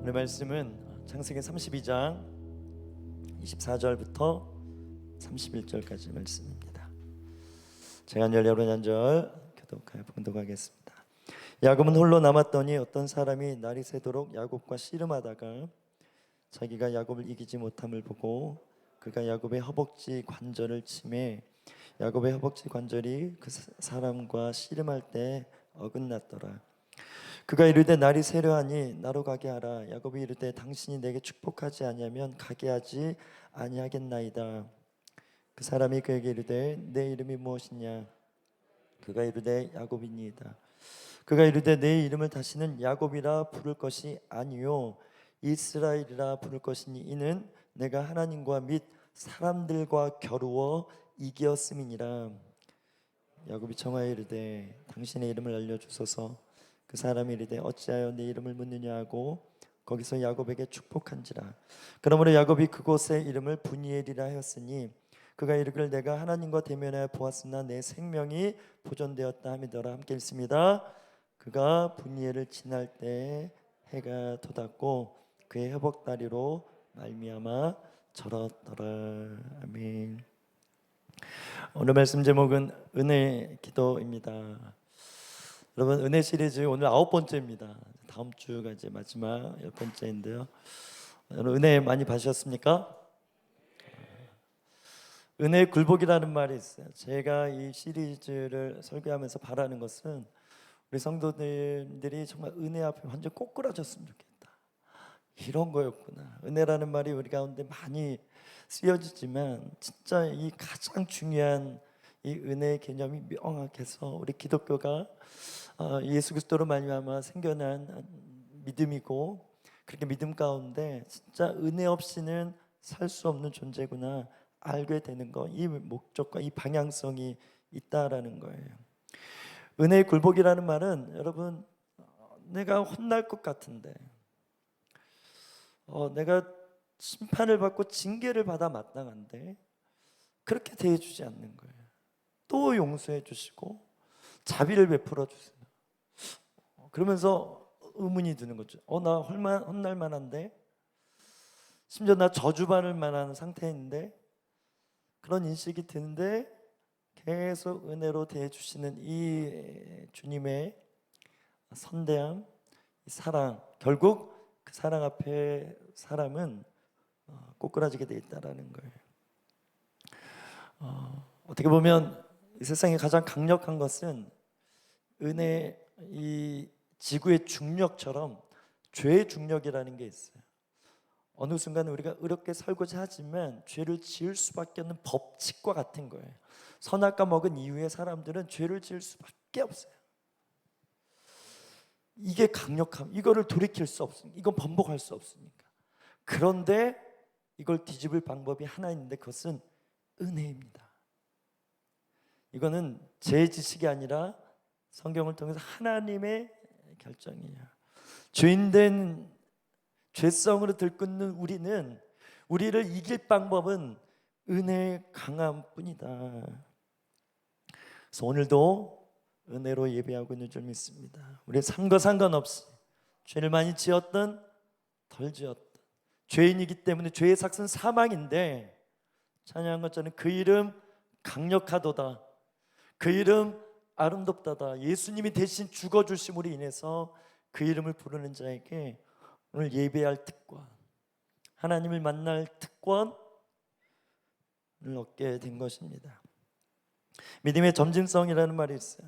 오늘 말씀은 창세기 32장 24절부터 31절까지 말씀입니다. 제가 여러분 한 절 교독하여 봉독하겠습니다. 야곱은 홀로 남았더니 어떤 사람이 날이 새도록 야곱과 씨름하다가 자기가 야곱을 이기지 못함을 보고 그가 야곱의 허벅지 관절을 치매 야곱의 허벅지 관절이 그 사람과 씨름할 때 어긋났더라. 그가 이르되 날이 새려하니 나로 가게 하라. 야곱이 이르되 당신이 내게 축복하지 아니하면 가게 하지 아니하겠나이다. 그 사람이 그에게 이르되 내 이름이 무엇이냐. 그가 이르되 야곱이니이다. 그가 이르되 내 이름을 다시는 야곱이라 부를 것이 아니요 이스라엘이라 부를 것이니 이는 내가 하나님과 및 사람들과 겨루어 이겼음이니라. 야곱이 청하여 이르되 당신의 이름을 알려주소서. 그 사람이 이르되 어찌하여 내 이름을 묻느냐 하고 거기서 야곱에게 축복한지라. 그러므로 야곱이 그곳의 이름을 브니엘이라 하였으니 그가 이르기를 내가 하나님과 대면하여 보았으나 내 생명이 보존되었다 함이더라. 함께 읽습니다. 그가 브니엘을 지날 때 해가 돋았고 그의 회복다리로 말미암아 절었더라. 아멘. 오늘 말씀 제목은 은혜 기도입니다. 여러분, 은혜 시리즈 오늘 9번째입니다. 다음 주가 이제 마지막 10번째인데요. 여러분, 은혜 많이 받으셨습니까? 은혜의 굴복이라는 말이 있어요. 제가 이 시리즈를 설교하면서 바라는 것은 우리 성도들이 정말 은혜 앞에 완전 꼬꾸라졌으면 좋겠다. 이런 거였구나. 은혜라는 말이 우리 가운데 많이 쓰여지지만 진짜 이 가장 중요한 이 은혜의 개념이 명확해서 우리 기독교가 예수 그리스도로 말미암아 생겨난 믿음이고 그렇게 믿음 가운데 진짜 은혜 없이는 살 수 없는 존재구나 알게 되는 거, 이 목적과 이 방향성이 있다라는 거예요. 은혜의 굴복이라는 말은 여러분 내가 혼날 것 같은데 내가 심판을 받고 징계를 받아 마땅한데 그렇게 대해주지 않는 거예요. 또 용서해 주시고 자비를 베풀어 주세요. 그러면서 의문이 드는 거죠. 나 혼날 만한데, 심지어 나 저주받을 만한 상태인데 그런 인식이 드는데 계속 은혜로 대해주시는 이 주님의 선대함, 이 사랑, 결국 그 사랑 앞에 사람은 꼬꾸라지게 돼 있다라는 거예요. 어떻게 보면 이 세상에 가장 강력한 것은 은혜, 이 지구의 중력처럼 죄의 중력이라는 게 있어요. 어느 순간 우리가 의롭게 살고자 하지만 죄를 지을 수밖에 없는 법칙과 같은 거예요. 선악과 먹은 이후에 사람들은 죄를 지을 수밖에 없어요. 이게 강력함, 이거를 돌이킬 수 없으니까, 이건 번복할 수 없으니까. 그런데 이걸 뒤집을 방법이 하나 있는데 그것은 은혜입니다. 이거는 제 지식이 아니라 성경을 통해서 하나님의 결정이에요. 죄인된 죄성으로 들끓는 우리는 우리를 이길 방법은 은혜의 강함 뿐이다. 그래서 오늘도 은혜로 예배하고 있는 줄 믿습니다. 우리의 삶과 상관없이 죄를 많이 지었던 덜 지었던 죄인이기 때문에 죄의 삭은 사망인데 찬양한 것처럼 그 이름 강력하도다. 그 이름 아름답다다. 예수님이 대신 죽어주심으로 인해서 그 이름을 부르는 자에게 오늘 예배할 특권, 하나님을 만날 특권을 얻게 된 것입니다. 믿음의 점진성이라는 말이 있어요.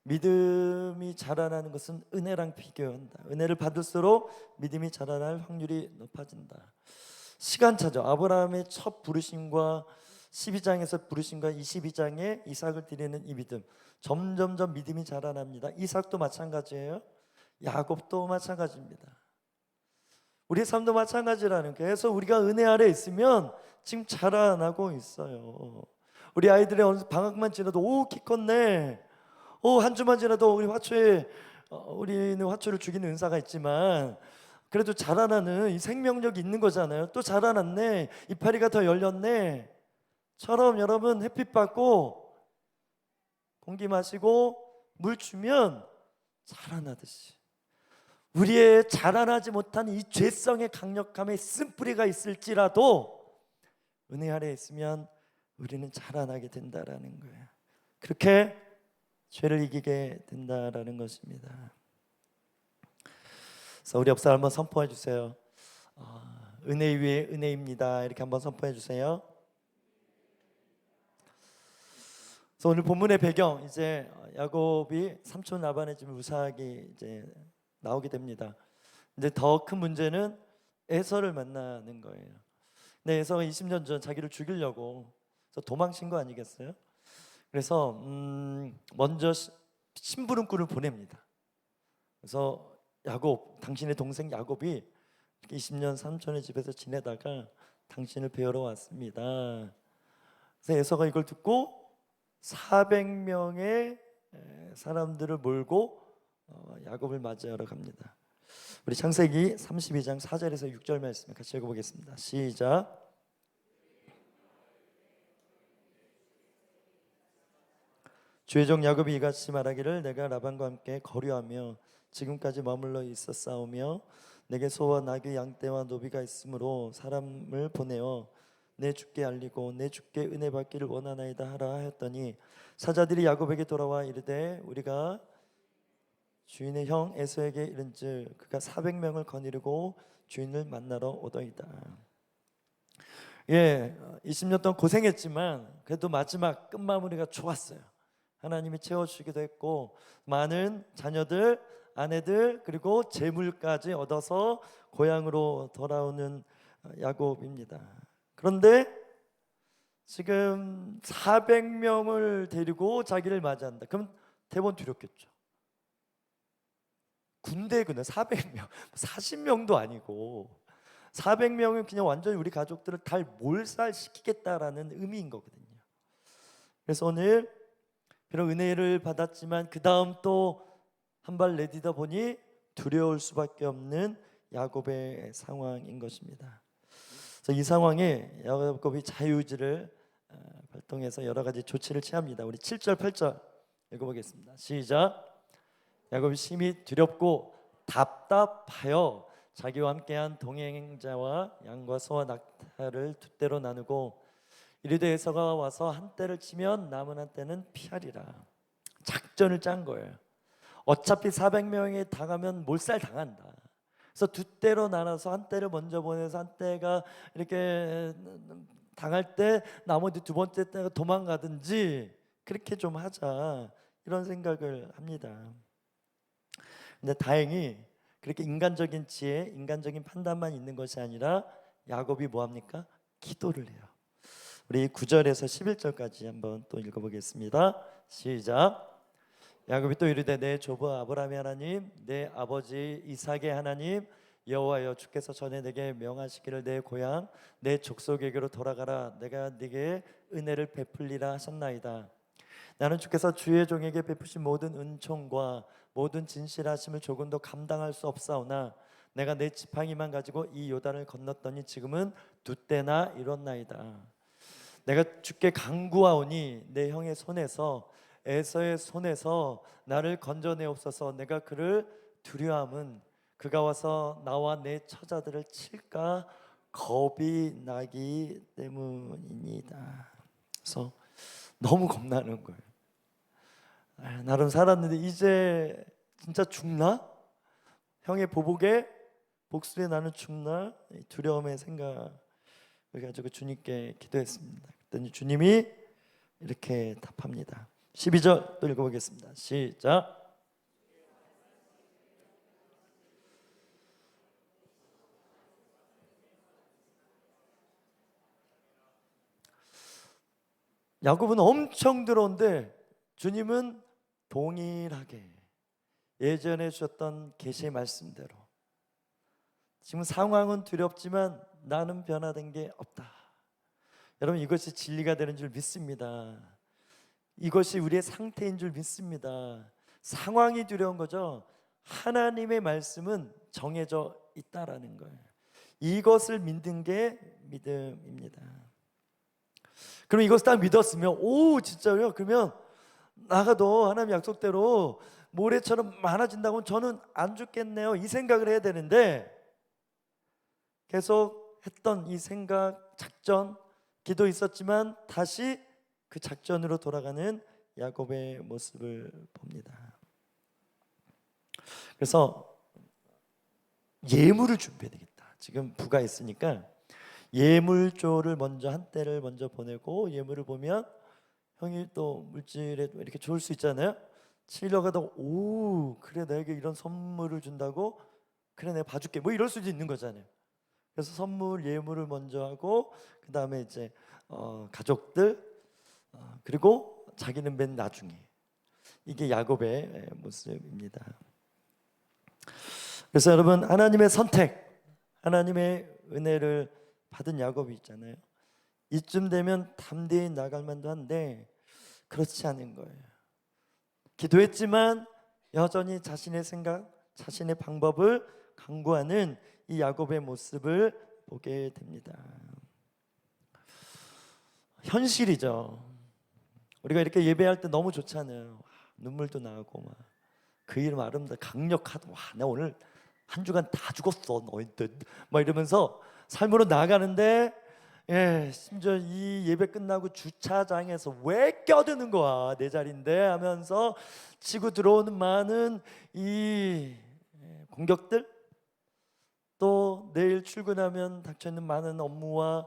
믿음이 자라나는 것은 은혜랑 비교한다. 은혜를 받을수록 믿음이 자라날 확률이 높아진다. 시간차죠. 아브라함의 첫 부르심과 12장에서 부르심과 22장에 이삭을 드리는 이 믿음, 점점점 믿음이 자라납니다. 이삭도 마찬가지예요. 야곱도 마찬가지입니다. 우리 삶도 마찬가지라는 거예요. 그래서 우리가 은혜 아래 있으면 지금 자라나고 있어요. 우리 아이들의 어느 방학만 지나도 키 컸네. 한 주만 지나도 우리는 화초를 죽이는 은사가 있지만 그래도 자라나는 이 생명력이 있는 거잖아요. 또 자라났네. 이파리가 더 열렸네. 처럼 여러분 햇빛 받고 공기 마시고 물 주면 자라나듯이 우리의 자라나지 못한 이 죄성의 강력함에 쓴뿌리가 있을지라도 은혜 아래에 있으면 우리는 자라나게 된다라는 거예요. 그렇게 죄를 이기게 된다라는 것입니다. 그래서 우리 옆사람 한번 선포해 주세요. 은혜 위에 은혜입니다. 이렇게 한번 선포해 주세요. 그래서 오늘 본문의 배경, 이제 야곱이 삼촌 라반의 집 무사하게 이제 나오게 됩니다. 이제 더 큰 문제는 에서를 만나는 거예요. 근데 에서가 20년 전 자기를 죽이려고 도망친 거 아니겠어요? 그래서 먼저 심부름꾼을 보냅니다. 그래서 야곱, 당신의 동생 야곱이 20년 삼촌의 집에서 지내다가 당신을 뵈러 왔습니다. 그래서 에서가 이걸 듣고 400명의 사람들을 몰고 야곱을 맞이하러 갑니다. 우리 창세기 32장 4절에서 6절 말씀 같이 읽어보겠습니다. 시작. 주의 종 야곱이 이같이 말하기를 내가 라반과 함께 거류하며 지금까지 머물러 있었사오며 내게 소와 나귀 양떼와 노비가 있으므로 사람을 보내어 내 주께 알리고 내 주께 은혜 받기를 원하나이다 하라 하였더니 사자들이 야곱에게 돌아와 이르되 우리가 주인의 형 에서에게 이른즉 그가 400명을 거느리고 주인을 만나러 오더이다. 20년 동안 고생했지만 그래도 마지막 끝마무리가 좋았어요. 하나님이 채워주기도 했고 많은 자녀들, 아내들 그리고 재물까지 얻어서 고향으로 돌아오는 야곱입니다. 그런데 지금 400명을 데리고 자기를 맞이한다. 그럼 대번 두렵겠죠. 군대군요. 400명, 40명도 아니고 400명은 그냥 완전히 우리 가족들을 다 몰살시키겠다라는 의미인 거거든요. 그래서 오늘 비록 은혜를 받았지만 그 다음 또 한 발 내디다 보니 두려울 수밖에 없는 야곱의 상황인 것입니다. 그래서 이 상황에 야곱이 자유의지를 발동해서 여러 가지 조치를 취합니다. 우리 7절 8절 읽어보겠습니다. 시작. 야곱이 심히 두렵고 답답하여 자기와 함께한 동행자와 양과 소와 낙타를 두 떼로 나누고 이르되 에서가 와서 한 떼를 치면 남은 한 떼는 피하리라. 작전을 짠 거예요. 어차피 400명이 당하면 몰살 당한다. 그래서 두 떼로 나눠서 한 떼를 먼저 보내서 한 떼가 이렇게 당할 때 나머지 두 번째 떼가 도망가든지 그렇게 좀 하자 이런 생각을 합니다. 근데 다행히 그렇게 인간적인 지혜, 인간적인 판단만 있는 것이 아니라 야곱이 뭐합니까? 기도를 해요. 우리 9절에서 11절까지 한번 또 읽어보겠습니다. 시작. 야곱이 또 이르되 내 조부 아브라함의 하나님, 내 아버지 이삭의 하나님 여호와여, 주께서 전에 내게 명하시기를 내 고향 내 족속에게로 돌아가라. 내가 네게 은혜를 베풀리라 하셨나이다. 나는 주께서 주의 종에게 베푸신 모든 은총과 모든 진실하심을 조금도 감당할 수 없사오나 내가 내 지팡이만 가지고 이 요단을 건넜더니 지금은 두 때나 이뤘나이다. 내가 주께 간구하오니 내 형의 손에서 에서의 손에서 나를 건져내옵소서. 내가 그를 두려워함은 그가 와서 나와 내 처자들을 칠까 겁이 나기 때문이니이다. 그래서 너무 겁나는 거예요. 나름 살았는데 이제 진짜 죽나? 형의 보복에 복수에 나는 죽나? 두려움의 생각을 가지고 주님께 기도했습니다. 그랬더니 주님이 이렇게 답합니다. 12절 또 읽어보겠습니다. 시작. 야곱은 엄청 들어온데 주님은 동일하게 예전에 주셨던 계시의 말씀대로 지금 상황은 두렵지만 나는 변화된 게 없다. 여러분, 이것이 진리가 되는 줄 믿습니다. 이것이 우리의 상태인 줄 믿습니다. 상황이 두려운 거죠. 하나님의 말씀은 정해져 있다라는 거예요. 이것을 믿는 게 믿음입니다. 그럼 이것을 딱 믿었으면 오 진짜요? 그러면 나가도 하나님 약속대로 모래처럼 많아진다고 저는 안 죽겠네요, 이 생각을 해야 되는데 계속 했던 이 생각, 작전, 기도 있었지만 다시 그 작전으로 돌아가는 야곱의 모습을 봅니다. 그래서 예물을 준비해야 되겠다. 지금 부가 있으니까 예물조를 먼저 한때를 먼저 보내고, 예물을 보면 형이 또 물질에 이렇게 좋을 수 있잖아요. 치려고 하다가 오 그래 내게 이런 선물을 준다고, 그래 내가 봐줄게 뭐 이럴 수도 있는 거잖아요. 그래서 선물 예물을 먼저 하고 그 다음에 이제 가족들, 그리고 자기는 맨 나중에. 이게 야곱의 모습입니다. 그래서 여러분, 하나님의 선택, 하나님의 은혜를 받은 야곱이 있잖아요. 이쯤 되면 담대히 나갈 만도 한데 그렇지 않은 거예요. 기도했지만 여전히 자신의 생각, 자신의 방법을 강구하는 이 야곱의 모습을 보게 됩니다. 현실이죠. 우리가 이렇게 예배할 때 너무 좋잖아요. 눈물도 나고 막 그 이름 아름다 강력하다. 와, 나 오늘 한 주간 다 죽었어 너희들 막 이러면서 삶으로 나가는데, 심지어 이 예배 끝나고 주차장에서 왜 껴드는 거야 내 자리인데 하면서 치고 들어오는 많은 이 공격들, 또 내일 출근하면 닥쳐있는 많은 업무와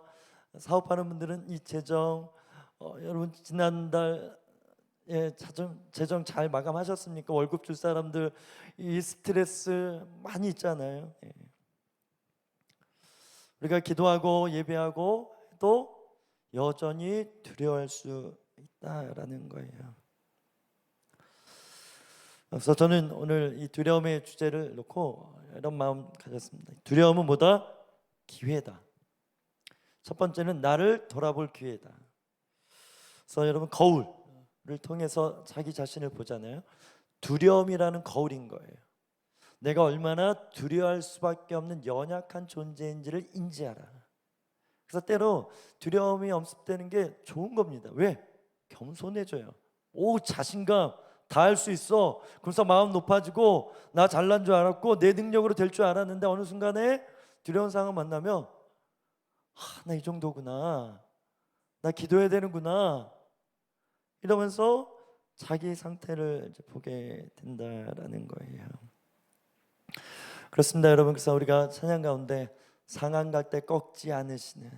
사업하는 분들은 이 재정, 여러분 지난달 재정 잘 마감하셨습니까? 월급 줄 사람들 이 스트레스 많이 있잖아요. 우리가 기도하고 예배하고 또 여전히 두려워할 수 있다라는 거예요. 그래서 저는 오늘 이 두려움의 주제를 놓고 이런 마음 가졌습니다. 두려움은 뭐다? 기회다. 첫 번째는 나를 돌아볼 기회다. 그래서 여러분, 거울을 통해서 자기 자신을 보잖아요. 두려움이라는 거울인 거예요. 내가 얼마나 두려워할 수밖에 없는 연약한 존재인지를 인지하라. 그래서 때로 두려움이 엄습되는 게 좋은 겁니다. 왜? 겸손해져요. 오, 자신감, 다 할 수 있어. 그래서 마음 높아지고 나 잘난 줄 알았고 내 능력으로 될 줄 알았는데 어느 순간에 두려운 상황 만나면 나 이 정도구나, 나 기도해야 되는구나 이러면서 자기 상태를 이제 보게 된다라는 거예요. 그렇습니다, 여러분. 그래서 우리가 찬양 가운데 상한 갈 때 꺾지 않으시는,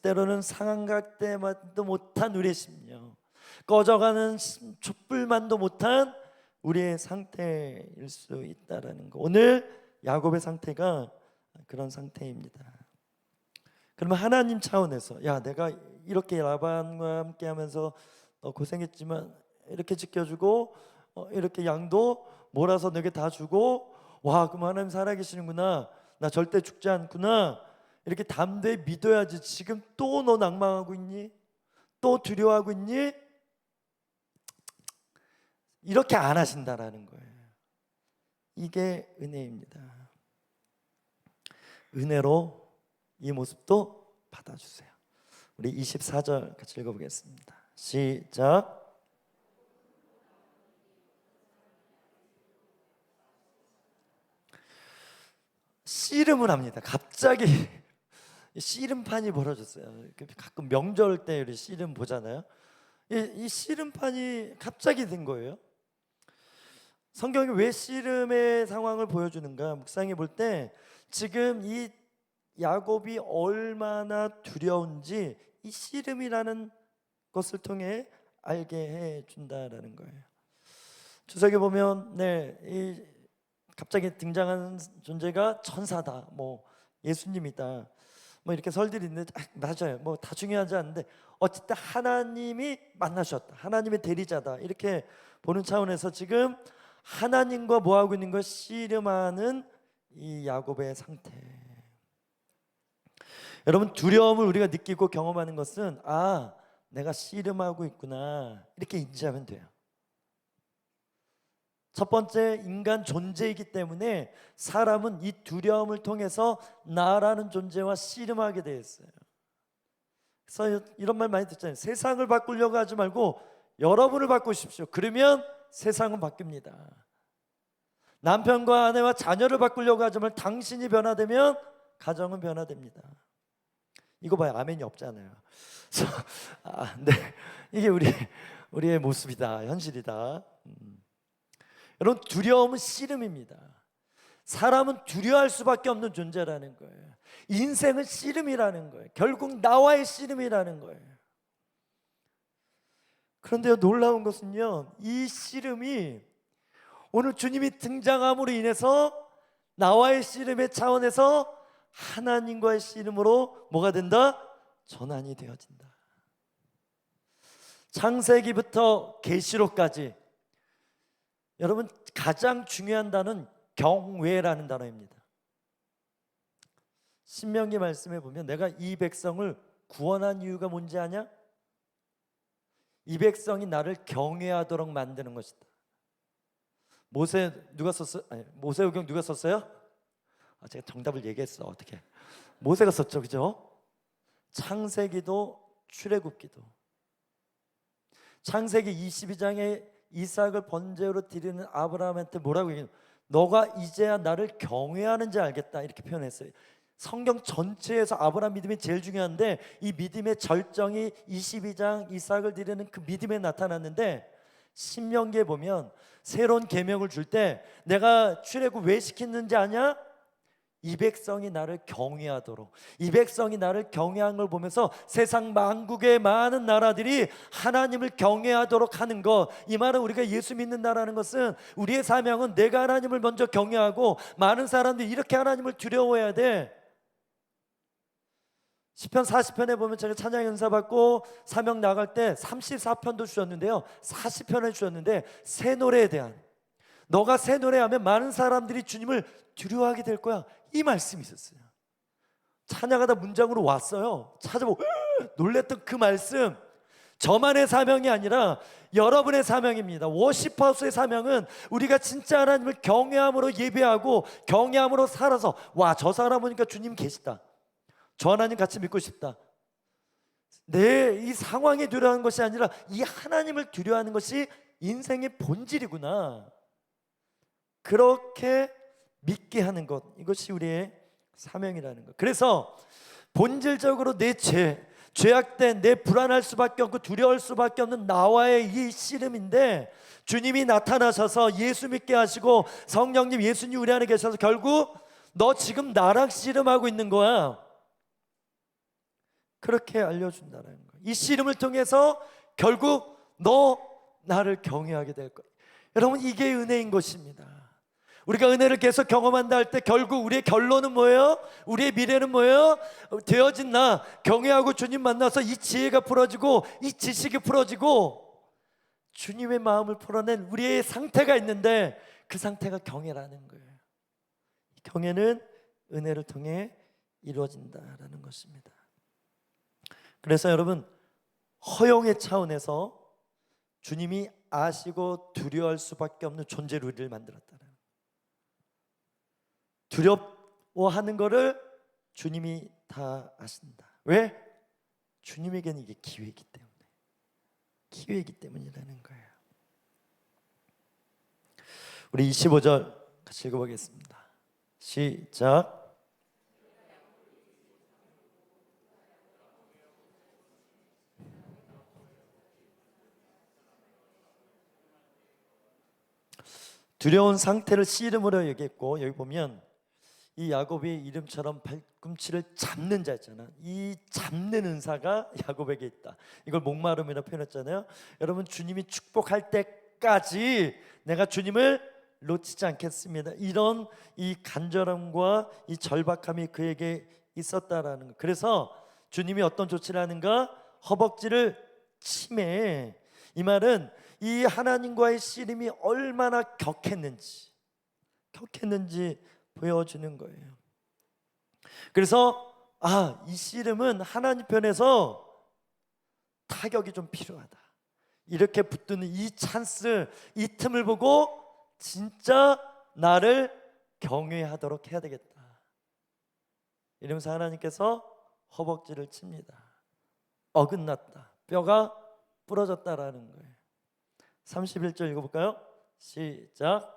때로는 상한 갈 때만도 못한 우리의 심령, 꺼져가는 촛불만도 못한 우리의 상태일 수 있다라는 거. 오늘 야곱의 상태가 그런 상태입니다. 그러면 하나님 차원에서, 야 내가 이렇게 라반과 함께 하면서 고생했지만 이렇게 지켜주고 이렇게 양도 몰아서 내게 다 주고, 와 그럼 하나님 살아계시는구나, 나 절대 죽지 않구나, 이렇게 담대히 믿어야지. 지금 또 너 낭망하고 있니? 또 두려워하고 있니? 이렇게 안 하신다라는 거예요. 이게 은혜입니다. 은혜로 이 모습도 받아주세요. 우리 24절 같이 읽어보겠습니다. 시작. 씨름을 합니다. 갑자기 씨름판이 벌어졌어요. 가끔 명절 때 우리 씨름 보잖아요. 이 씨름판이 갑자기 된 거예요. 성경이 왜 씨름의 상황을 보여주는가 묵상해 볼 때, 지금 이 야곱이 얼마나 두려운지 이 씨름이라는 것을 통해 알게 해 준다라는 거예요. 주석에 보면 이 갑자기 등장하는 존재가 천사다, 뭐 예수님이다, 뭐 이렇게 설들이 있는데 맞아요. 뭐 다 중요하지 않은데 어쨌든 하나님이 만나셨다, 하나님의 대리자다, 이렇게 보는 차원에서 지금 하나님과 뭐 하고 있는 거, 씨름하는 이 야곱의 상태. 여러분, 두려움을 우리가 느끼고 경험하는 것은 내가 씨름하고 있구나 이렇게 인지하면 돼요. 첫 번째, 인간 존재이기 때문에 사람은 이 두려움을 통해서 나라는 존재와 씨름하게 되어 있어요. 그래서 이런 말 많이 듣잖아요. 세상을 바꾸려고 하지 말고 여러분을 바꾸십시오. 그러면 세상은 바뀝니다. 남편과 아내와 자녀를 바꾸려고 하지만 당신이 변화되면 가정은 변화됩니다. 이거 봐요. 아멘이 없잖아요. 네, 이게 우리의 모습이다, 현실이다. 여러분, 두려움은 씨름입니다. 사람은 두려워할 수밖에 없는 존재라는 거예요. 인생은 씨름이라는 거예요. 결국 나와의 씨름이라는 거예요. 그런데 놀라운 것은요, 이 씨름이 오늘 주님이 등장함으로 인해서 나와의 씨름의 차원에서 하나님과의 씨름으로 뭐가 된다? 전환이 되어진다. 창세기부터 계시록까지 여러분, 가장 중요한 단어는 경외라는 단어입니다. 신명기 말씀에 보면 내가 이 백성을 구원한 이유가 뭔지 아냐? 이 백성이 나를 경외하도록 만드는 것이다. 모세 누가 썼어요? 모세오경 누가 썼어요? 제가 정답을 얘기했어. 어떻게? 모세가 썼죠, 그죠? 창세기도 출애굽기도. 창세기 22장에 이삭을 번제로 드리는 아브라함한테 뭐라고 얘기해요? 너가 이제야 나를 경외하는지 알겠다, 이렇게 표현했어요. 성경 전체에서 아브라함 믿음이 제일 중요한데 이 믿음의 절정이 22장 이삭을 드리는 그 믿음에 나타났는데, 신명기에 보면 새로운 계명을 줄 때 내가 출애굽 왜 시켰는지 아냐? 이 백성이 나를 경외하도록. 이 백성이 나를 경외한 걸 보면서 세상 만국의 많은 나라들이 하나님을 경외하도록 하는 것, 이 말은 우리가 예수 믿는다라는 것은 우리의 사명은 내가 하나님을 먼저 경외하고 많은 사람들이 이렇게 하나님을 두려워해야 돼. 시편 40편에 보면 제가 찬양 연사 받고 사명 나갈 때 34편도 주셨는데요, 40편을 주셨는데 새 노래에 대한, 너가 새 노래하면 많은 사람들이 주님을 두려워하게 될 거야, 이 말씀이 있었어요. 찬양하다 문장으로 왔어요. 찾아보고 놀랬던 그 말씀, 저만의 사명이 아니라 여러분의 사명입니다. 워시퍼스의 사명은 우리가 진짜 하나님을 경외함으로 예배하고 경외함으로 살아서, 와, 저 사람 보니까 주님 계시다, 저 하나님 같이 믿고 싶다, 내 이 상황에 두려워하는 것이 아니라 이 하나님을 두려워하는 것이 인생의 본질이구나, 그렇게 믿게 하는 것, 이것이 우리의 사명이라는 것. 그래서 본질적으로 내 죄악된, 내 불안할 수밖에 없고 두려울 수밖에 없는 나와의 이 씨름인데, 주님이 나타나셔서 예수 믿게 하시고 성령님, 예수님 우리 안에 계셔서 결국 너 지금 나랑 씨름하고 있는 거야, 그렇게 알려준다는 거예요. 이 씨름을 통해서 결국 너 나를 경외하게 될 거예요. 여러분, 이게 은혜인 것입니다. 우리가 은혜를 계속 경험한다 할 때 결국 우리의 결론은 뭐예요? 우리의 미래는 뭐예요? 되어진 나 경외하고 주님 만나서 이 지혜가 풀어지고 이 지식이 풀어지고 주님의 마음을 풀어낸 우리의 상태가 있는데, 그 상태가 경외라는 거예요. 경외는 은혜를 통해 이루어진다라는 것입니다. 그래서 여러분, 허용의 차원에서 주님이 아시고 두려워할 수밖에 없는 존재로 우리를 만들었다는, 두려워하는 거를 주님이 다 아신다. 왜? 주님에게는 이게 기회이기 때문에, 기회이기 때문이라는 거예요. 우리 25절 같이 읽어보겠습니다. 시작. 두려운 상태를 씨름으로 얘기했고, 여기 보면 이 야곱의 이름처럼 발꿈치를 잡는 자 있잖아. 이 잡는 은사가 야곱에게 있다. 이걸 목마름이라 표현했잖아요. 여러분, 주님이 축복할 때까지 내가 주님을 놓치지 않겠습니다, 이런 이 간절함과 이 절박함이 그에게 있었다라는 거. 그래서 주님이 어떤 조치를 하는가? 허벅지를 치매. 이 말은 이 하나님과의 씨름이 얼마나 격했는지 보여주는 거예요. 그래서 이 씨름은 하나님 편에서 타격이 좀 필요하다, 이렇게 붙드는 이 찬스, 이 틈을 보고 진짜 나를 경외하도록 해야 되겠다, 이러면서 하나님께서 허벅지를 칩니다. 어긋났다, 뼈가 부러졌다라는 거예요. 31절 읽어볼까요? 시작.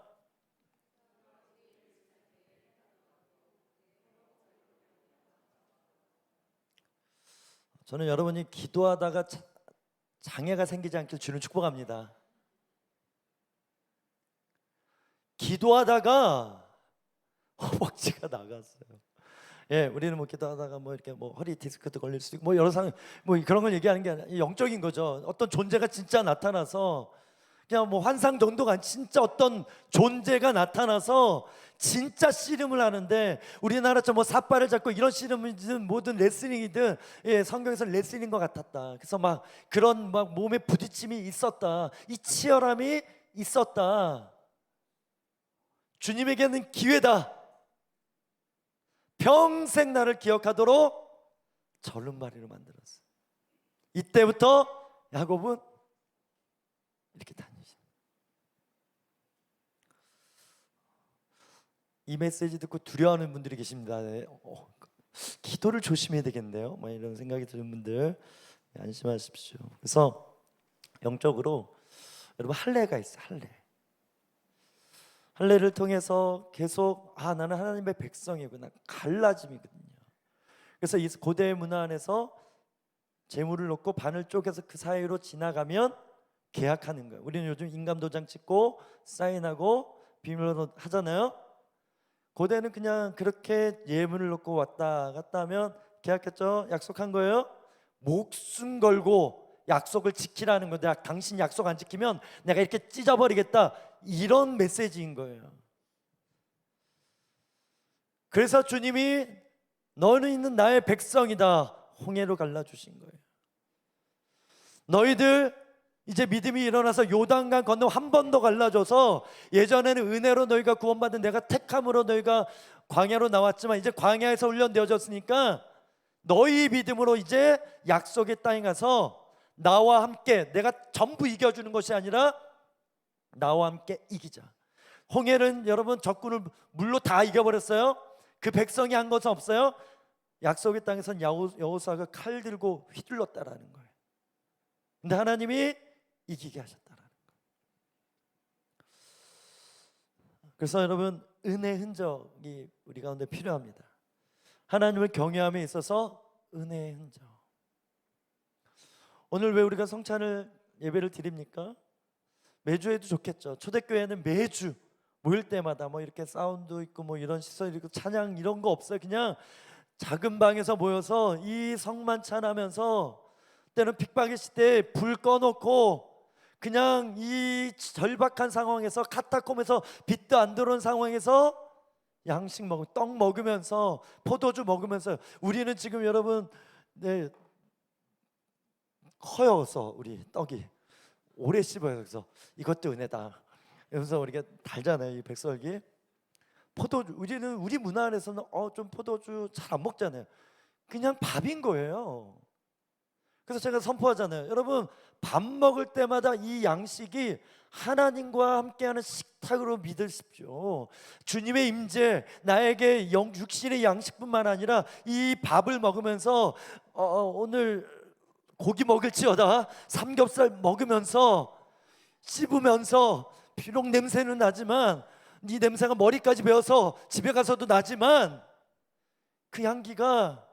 저는 여러분이 기도하다가 장애가 생기지 않길 주는 축복합니다. 기도하다가 허벅지가 나갔어요. 예, 우리는 뭐 기도하다가 뭐 이렇게 뭐 허리 디스크도 걸릴 수 있고 뭐 여러 상황 뭐 그런 걸 얘기하는 게 아니라 영적인 거죠. 어떤 존재가 진짜 나타나서 그냥 뭐 환상 정도가 아니라 진짜 어떤 존재가 나타나서 진짜 씨름을 하는데, 우리나라처럼 뭐 삿발을 잡고 이런 씨름이든 뭐든 레슬링이든, 예, 성경에서 레슬링인 것 같았다. 그래서 막 그런 막 몸에 부딪힘이 있었다. 이 치열함이 있었다. 주님에게는 기회다. 평생 나를 기억하도록 절름발이로 만들었어요. 이때부터 야곱은 이렇게 다니죠. 이 메시지 듣고 두려워하는 분들이 계십니다. 네. 기도를 조심해야 되겠네요. 뭐 이런 생각이 드는 분들 안심하십시오. 그래서 영적으로 여러분 할례가 있어요. 할례를 통해서 계속 나는 하나님의 백성이구나, 갈라짐이거든요. 그래서 이 고대의 문화 안에서 재물을 놓고 반을 쪼개서 그 사이로 지나가면 계약하는 거예요. 우리는 요즘 인감도장 찍고 사인하고 비밀번호 하잖아요. 고대는 그냥 그렇게 예물을 놓고 왔다 갔다 하면 계약했죠. 약속한 거예요. 목숨 걸고 약속을 지키라는 거. 내가 당신 약속 안 지키면 내가 이렇게 찢어버리겠다, 이런 메시지인 거예요. 그래서 주님이 너는 있는 나의 백성이다, 홍해로 갈라주신 거예요. 너희들 이제 믿음이 일어나서 요단강 건너 한 번 더 갈라줘서, 예전에는 은혜로 너희가 구원받은 내가 택함으로 너희가 광야로 나왔지만 이제 광야에서 훈련되어졌으니까 너희 믿음으로 이제 약속의 땅에 가서 나와 함께, 내가 전부 이겨주는 것이 아니라 나와 함께 이기자. 홍해는 여러분 적군을 물로 다 이겨버렸어요. 그 백성이 한 것은 없어요. 약속의 땅에선 여호수아가 칼 들고 휘둘렀다라는 거예요. 근데 하나님이 이기게 하셨다라는 거예요. 그래서 여러분, 은혜의 흔적이 우리 가운데 필요합니다. 하나님을 경외함에 있어서 은혜의 흔적. 오늘 왜 우리가 성찬을 예배를 드립니까? 매주 해도 좋겠죠. 초대교회는 매주 모일 때마다 뭐 이렇게 사운드 있고 뭐 이런 시설 있고 찬양 이런 거 없어요. 그냥 작은 방에서 모여서 이 성만 찬하면서, 때는 핍박의 시대에 불 꺼놓고 그냥 이 절박한 상황에서, 카타콤에서 빛도 안 들어온 상황에서 양식 먹고 떡 먹으면서 포도주 먹으면서, 우리는 지금 여러분 커여서 우리 떡이 오래 씹어요. 그래서 이것도 은혜다. 그래서 우리가 달잖아요, 이 백설기. 포도주, 우리는 우리 문화 안에서는 좀 포도주 잘 안 먹잖아요. 그냥 밥인 거예요. 그래서 제가 선포하잖아요. 여러분, 밥 먹을 때마다 이 양식이 하나님과 함께하는 식탁으로 믿으십시오. 주님의 임재, 나에게 육신의 양식뿐만 아니라 이 밥을 먹으면서 오늘 고기 먹을지어다 삼겹살 먹으면서 씹으면서, 비록 냄새는 나지만, 네 냄새가 머리까지 배어서 집에 가서도 나지만, 그 향기가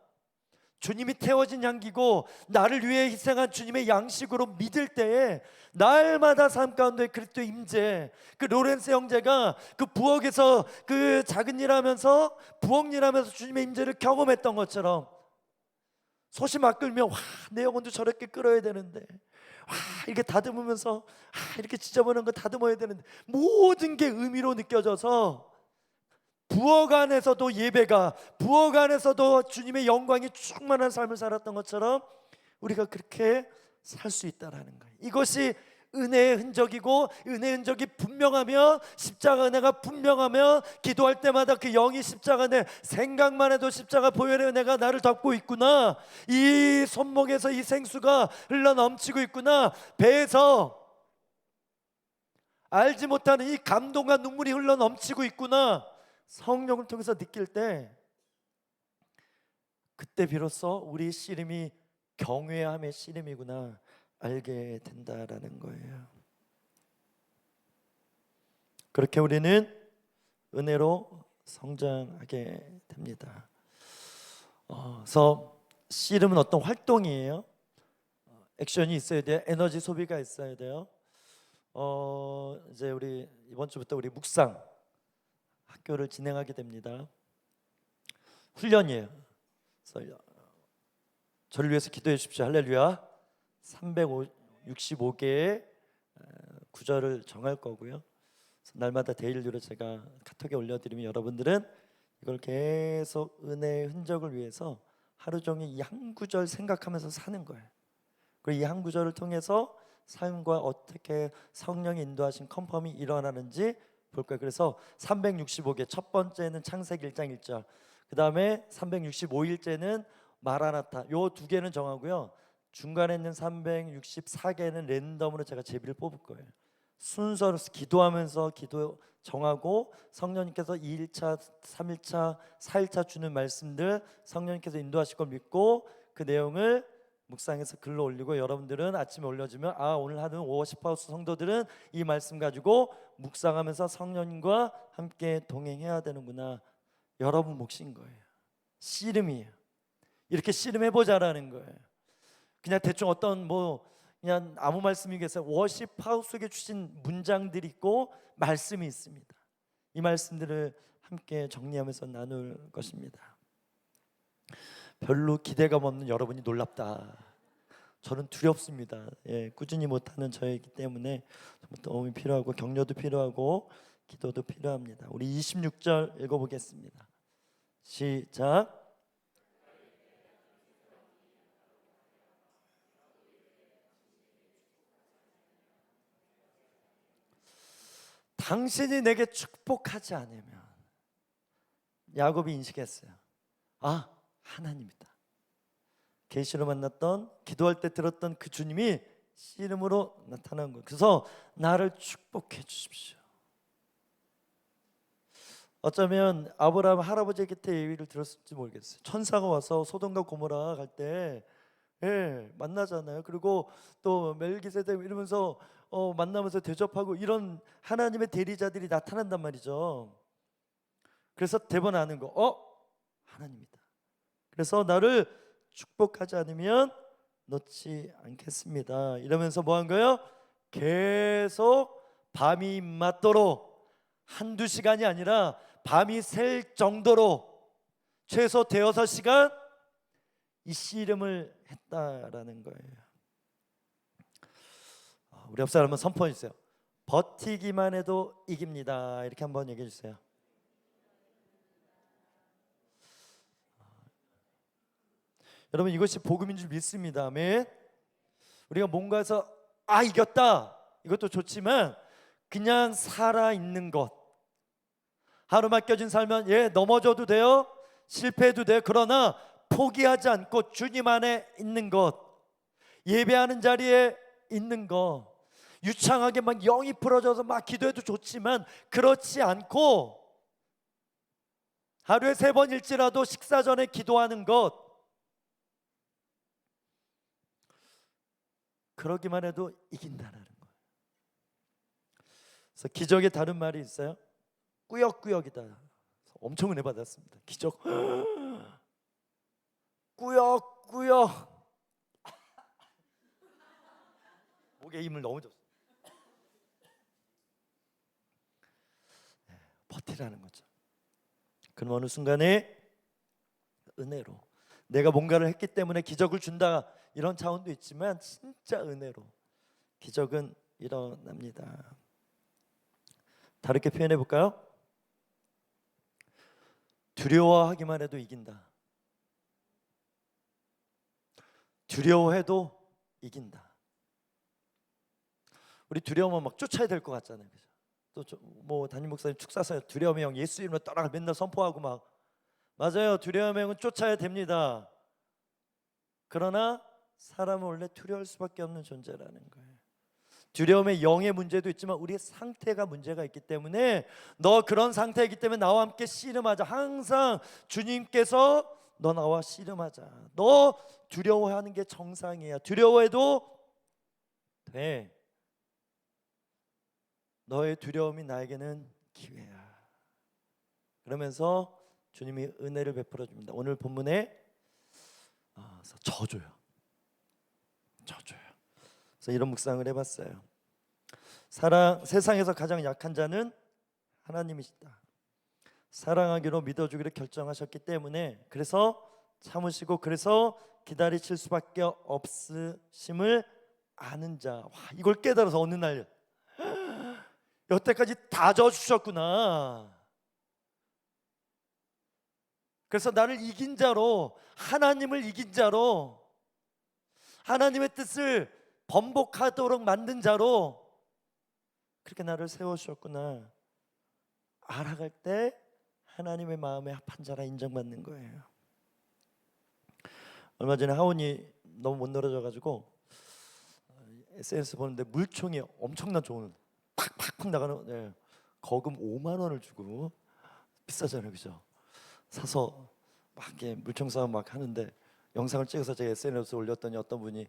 주님이 태워진 향기고 나를 위해 희생한 주님의 양식으로 믿을 때에 날마다 삶 가운데 그리스도의 임재, 그 로렌스 형제가 그 부엌에서 그 작은 일하면서 부엌 일하면서 주님의 임재를 경험했던 것처럼, 솥이 막 끓면 내 영혼도 저렇게 끓어야 되는데, 이렇게 다듬으면서 이렇게 지저분한 거 다듬어야 되는데, 모든 게 의미로 느껴져서 부엌 안에서도 예배가, 부엌 안에서도 주님의 영광이 충만한 삶을 살았던 것처럼 우리가 그렇게 살 수 있다라는 거예요. 이것이 은혜의 흔적이고, 은혜의 흔적이 분명하며 십자가 은혜가 분명하며, 기도할 때마다 그 영이 십자가 내 생각만 해도 십자가 보혈의 은혜가 나를 덮고 있구나, 이 손목에서 이 생수가 흘러넘치고 있구나, 배에서 알지 못하는 이 감동과 눈물이 흘러넘치고 있구나, 성령을 통해서 느낄 때, 그때 비로소 우리 씨름이 경외함의 씨름이구나 알게 된다라는 거예요. 그렇게 우리는 은혜로 성장하게 됩니다. 그래서 씨름은 어떤 활동이에요. 액션이 있어야 돼요. 에너지 소비가 있어야 돼요. 이제 우리 이번 주부터 우리 묵상 학교를 진행하게 됩니다. 훈련이에요. 그래서 저를 위해서 기도해 주십시오. 할렐루야. 365개의 구절을 정할 거고요. 날마다 데일리로 제가 카톡에 올려드리면 여러분들은 이걸 계속 은혜의 흔적을 위해서 하루 종일 이 한 구절 생각하면서 사는 거예요. 그리고 이 한 구절을 통해서 삶과 어떻게 성령이 인도하신 컨펌이 일어나는지 볼 거예요. 그래서 365개 첫 번째는 창세기 1장 1절, 그 다음에 365일째는 마라나타, 요 두 개는 정하고요. 중간에 있는 364개는 랜덤으로 제가 제비를 뽑을 거예요. 순서로 기도하면서 기도 정하고 성령님께서 2일차, 3일차, 4일차 주는 말씀들 성령님께서 인도하실 걸 믿고 그 내용을 묵상해서 글로 올리고, 여러분들은 아침에 올려주면 오늘 하는 워시파우스 성도들은 이 말씀 가지고 묵상하면서 성령님과 함께 동행해야 되는구나. 여러분 몫인 거예요. 씨름이에요. 이렇게 씨름해보자라는 거예요. 그냥 대충 어떤 그냥 아무 말씀이겠어요. 워시파우스에 주신 문장들이 있고 말씀이 있습니다. 이 말씀들을 함께 정리하면서 나눌 것입니다. 별로 기대감 없는 여러분이 놀랍다. 저는 두렵습니다. 꾸준히 못하는 저이기 때문에 도움이 필요하고 격려도 필요하고 기도도 필요합니다. 우리 26절 읽어보겠습니다. 시작. 당신이 내게 축복하지 않으면, 야곱이 인식했어요. 하나님이다. 계시로 만났던, 기도할 때 들었던 그 주님이 씨름으로 나타난 거예요. 그래서 나를 축복해 주십시오. 어쩌면 아브라함 할아버지 곁에 예의를 들었을지 모르겠어요. 천사가 와서 소돔과 고모라 갈 때 만나잖아요. 그리고 또 멜기세덱 이러면서 만나면서 대접하고, 이런 하나님의 대리자들이 나타난단 말이죠. 그래서 대번 아는 거, 하나님이다. 그래서 나를 축복하지 않으면 놓지 않겠습니다. 이러면서 뭐 한 거예요? 계속 밤이 맞도록, 한두 시간이 아니라 밤이 샐 정도로 최소 대여섯 시간 이 씨름을 했다라는 거예요. 우리 옆 사람은 선포해 주세요. 버티기만 해도 이깁니다. 이렇게 한번 얘기해 주세요. 여러분, 이것이 복음인 줄 믿습니다. 아멘. 우리가 뭔가에서 이겼다, 이것도 좋지만 그냥 살아있는 것, 하루 맡겨진 살면 넘어져도 돼요, 실패해도 돼요. 그러나 포기하지 않고 주님 안에 있는 것, 예배하는 자리에 있는 것, 유창하게 막 영이 풀어져서 막 기도해도 좋지만 그렇지 않고 하루에 3번일지라도 식사 전에 기도하는 것, 그러기만 해도 이긴다라는 거예요. 그래서 기적의 다른 말이 있어요. 꾸역꾸역이다. 엄청 은혜 받았습니다. 기적. 꾸역꾸역. 목에 힘을 너무 줬어요. 버티라는 거죠. 그럼 어느 순간에 은혜로, 내가 뭔가를 했기 때문에 기적을 준다, 이런 차원도 있지만 진짜 은혜로 기적은 일어납니다. 다르게 표현해 볼까요? 두려워하기만 해도 이긴다. 두려워해도 이긴다. 우리 두려우면 막 쫓아야 될 것 같잖아요. 그죠? 또 담임 목사님 축사서 두려움의 영 예수 이름으로 떠나가 맨날 선포하고 막, 맞아요. 두려움의 영은 쫓아야 됩니다. 그러나 사람은 원래 두려울 수밖에 없는 존재라는 거예요. 두려움의 영의 문제도 있지만 우리의 상태가 문제가 있기 때문에, 너 그런 상태이기 때문에 나와 함께 씨름하자. 항상 주님께서 너 나와 씨름하자. 너 두려워하는 게 정상이야. 두려워해도 돼. 너의 두려움이 나에게는 기회야. 그러면서 주님이 은혜를 베풀어 줍니다. 오늘 본문에 그래서 저줘요. 그래서 이런 묵상을 해봤어요. 세상에서 가장 약한 자는 하나님이시다. 사랑하기로 믿어주기를 결정하셨기 때문에 그래서 참으시고 그래서 기다리실 수밖에 없으심을 아는 자. 와, 이걸 깨달아서 어느 날 여태까지 다 져주셨구나. 그래서 나를 이긴 자로, 하나님을 이긴 자로, 하나님의 뜻을 번복하도록 만든 자로 그렇게 나를 세워주셨구나 알아갈 때 하나님의 마음에 합한 자라 인정받는 거예요. 얼마 전에 하원이 너무 못 놀아줘가지고 SNS 보는데 물총이 엄청난 총을 팍팍 나가는 거금 5만 원을 주고 비싸잖아요, 그죠? 사서 막 이렇게 물총 싸움 막 하는데 영상을 찍어서 제가 SNS에 올렸더니 어떤 분이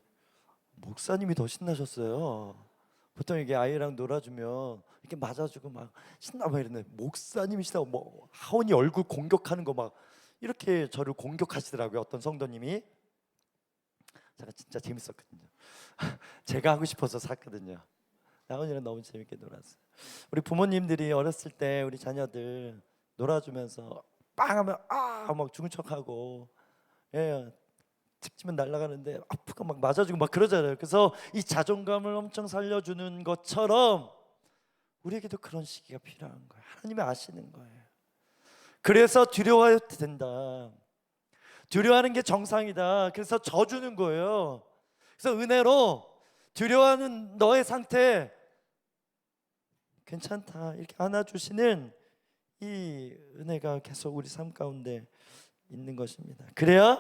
목사님이 더 신나셨어요. 보통 이게 아이랑 놀아주면 이렇게 맞아주고 막 신나 막 이러는데 목사님이 신나고 뭐 하원이 얼굴 공격하는 거 막 이렇게 저를 공격하시더라고요. 어떤 성도님이. 제가 진짜 재밌었거든요. 제가 하고 싶어서 샀거든요. 하원이랑 너무 재밌게 놀았어요. 우리 부모님들이 어렸을 때 우리 자녀들 놀아주면서 빵 하면 아 막 죽은 척하고 툭치면 날아가는데 아프고 막 맞아주고 막 그러잖아요. 그래서 이 자존감을 엄청 살려주는 것처럼 우리에게도 그런 시기가 필요한 거예요. 하나님이 아시는 거예요. 그래서 두려워해도 된다. 두려워하는 게 정상이다. 그래서 져주는 거예요. 그래서 은혜로 두려워하는 너의 상태 괜찮다 이렇게 안아주시는 이 은혜가 계속 우리 삶 가운데 있는 것입니다. 그래야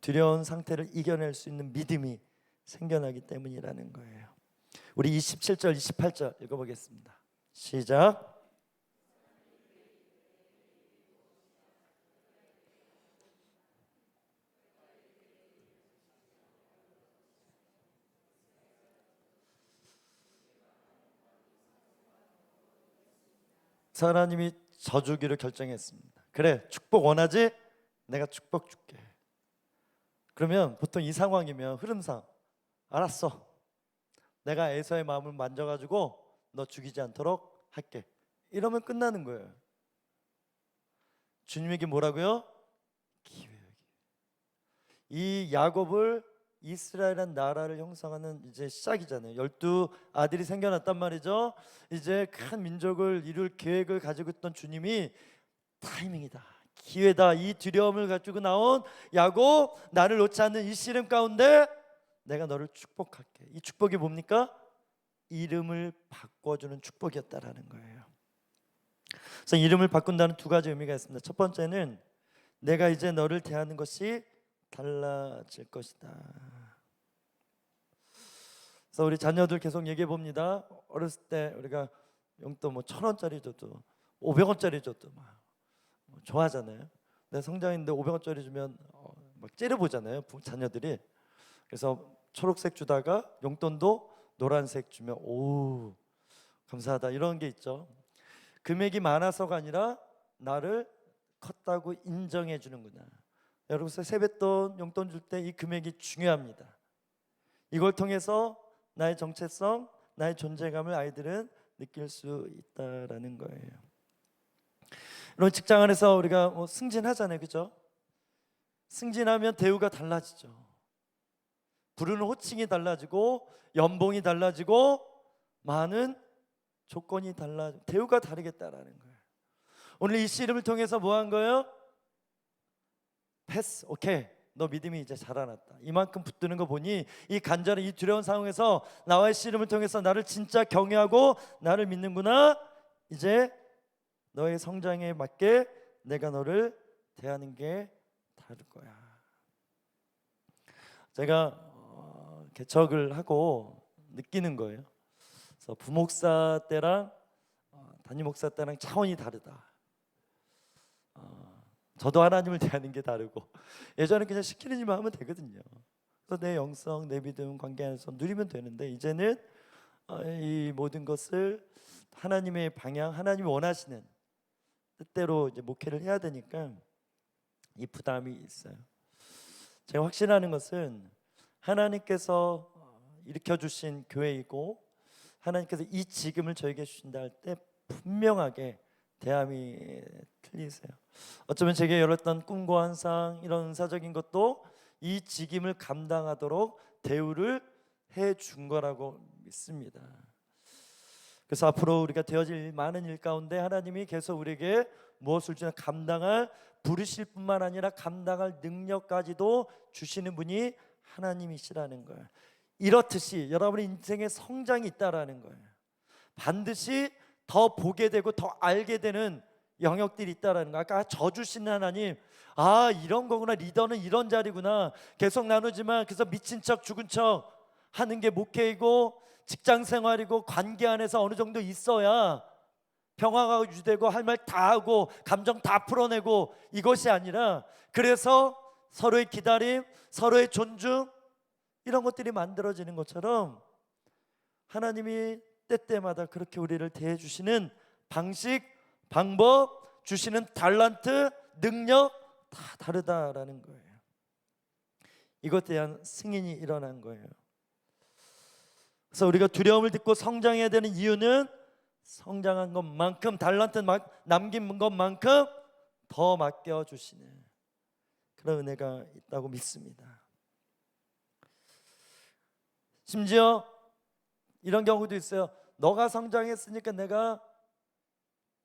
두려운 상태를 이겨낼 수 있는 믿음이 생겨나기 때문이라는 거예요. 우리 27절 28절 읽어보겠습니다. 시작. 하나님이 져주기를 결정했습니다. 그래 축복 원하지? 내가 축복 줄게. 그러면 보통 이 상황이면 흐름상 알았어. 내가 에서의 마음을 만져가지고 너 죽이지 않도록 할게. 이러면 끝나는 거예요. 주님에게 뭐라고요? 기회. 이 야곱을 이스라엘이라는 나라를 형성하는 이제 시작이잖아요. 12아들이 생겨났단 말이죠. 이제 큰 민족을 이룰 계획을 가지고 있던 주님이 타이밍이다, 기회다. 이 두려움을 가지고 나온 야곱, 나를 놓지 않는 이 씨름 가운데 내가 너를 축복할게. 이 축복이 뭡니까? 이름을 바꿔주는 축복이었다라는 거예요. 그래서 이름을 바꾼다는 두 가지 의미가 있습니다. 첫 번째는 내가 이제 너를 대하는 것이 달라질 것이다. 그래서 우리 자녀들 계속 얘기해 봅니다. 어렸을 때 우리가 용돈 뭐 1,000원짜리 줘도 500원짜리 줘도 막 좋아하잖아요. 내 성장인데 500원짜리 주면 막 째려보잖아요, 자녀들이. 그래서 초록색 주다가 용돈도 노란색 주면 오 감사하다 이런 게 있죠. 금액이 많아서가 아니라 나를 컸다고 인정해 주는구나. 여러분 세뱃돈 용돈 줄 때 이 금액이 중요합니다. 이걸 통해서 나의 정체성, 나의 존재감을 아이들은 느낄 수 있다라는 거예요. 이런 직장 안에서 우리가 뭐 승진하잖아요, 그죠? 승진하면 대우가 달라지죠. 부르는 호칭이 달라지고 연봉이 달라지고 많은 조건이 달라지고 대우가 다르겠다라는 거예요. 오늘 이 씨름을 통해서 뭐 한 거예요? 패스, 오케이. 너 믿음이 이제 자라났다. 이만큼 붙드는 거 보니 이 간절한 이 두려운 상황에서 나와의 씨름을 통해서 나를 진짜 경외하고 나를 믿는구나. 이제 너의 성장에 맞게 내가 너를 대하는 게 다를 거야. 제가 개척을 하고 느끼는 거예요. 그래서 부목사 때랑 담임 목사 때랑 차원이 다르다. 저도 하나님을 대하는 게 다르고 예전에 그냥 시키는 일만 하면 되거든요. 그래서 내 영성, 내 믿음 관계 안에서 누리면 되는데 이제는 이 모든 것을 하나님의 방향, 하나님이 원하시는 뜻대로 이제 목회를 해야 되니까 이 부담이 있어요. 제가 확신하는 것은 하나님께서 일으켜 주신 교회이고 하나님께서 이 직임을 저에게 주신다 할 때 분명하게 대함이 틀리세요. 어쩌면 제게 열었던 꿈과 환상, 이런 은사적인 것도 이 직임을 감당하도록 대우를 해준 거라고 믿습니다. 그래서 앞으로 우리가 되어질 많은 일 가운데 하나님이 계속 우리에게 무엇을 주나 감당할, 부르실 뿐만 아니라 감당할 능력까지도 주시는 분이 하나님이시라는 거예요. 이렇듯이 여러분의 인생에 성장이 있다라는 거예요. 반드시 더 보게 되고 더 알게 되는 영역들이 있다라는 거예요. 아까 저 주시는 하나님, 아 이런 거구나, 리더는 이런 자리구나. 계속 나누지만 그래서 미친 척 죽은 척 하는 게 목회이고 직장 생활이고 관계 안에서 어느 정도 있어야 평화가 유지되고 할 말 다 하고 감정 다 풀어내고, 이것이 아니라 그래서 서로의 기다림, 서로의 존중, 이런 것들이 만들어지는 것처럼 하나님이 때때마다 그렇게 우리를 대해 주시는 방식, 방법, 주시는 달란트, 능력 다 다르다라는 거예요. 이것에 대한 승인이 일어난 거예요. 그래서 우리가 두려움을 듣고 성장해야 되는 이유는 성장한 것만큼, 달란트 남긴 것만큼 더 맡겨주시는 그런 은혜가 있다고 믿습니다. 심지어 이런 경우도 있어요. 너가 성장했으니까 내가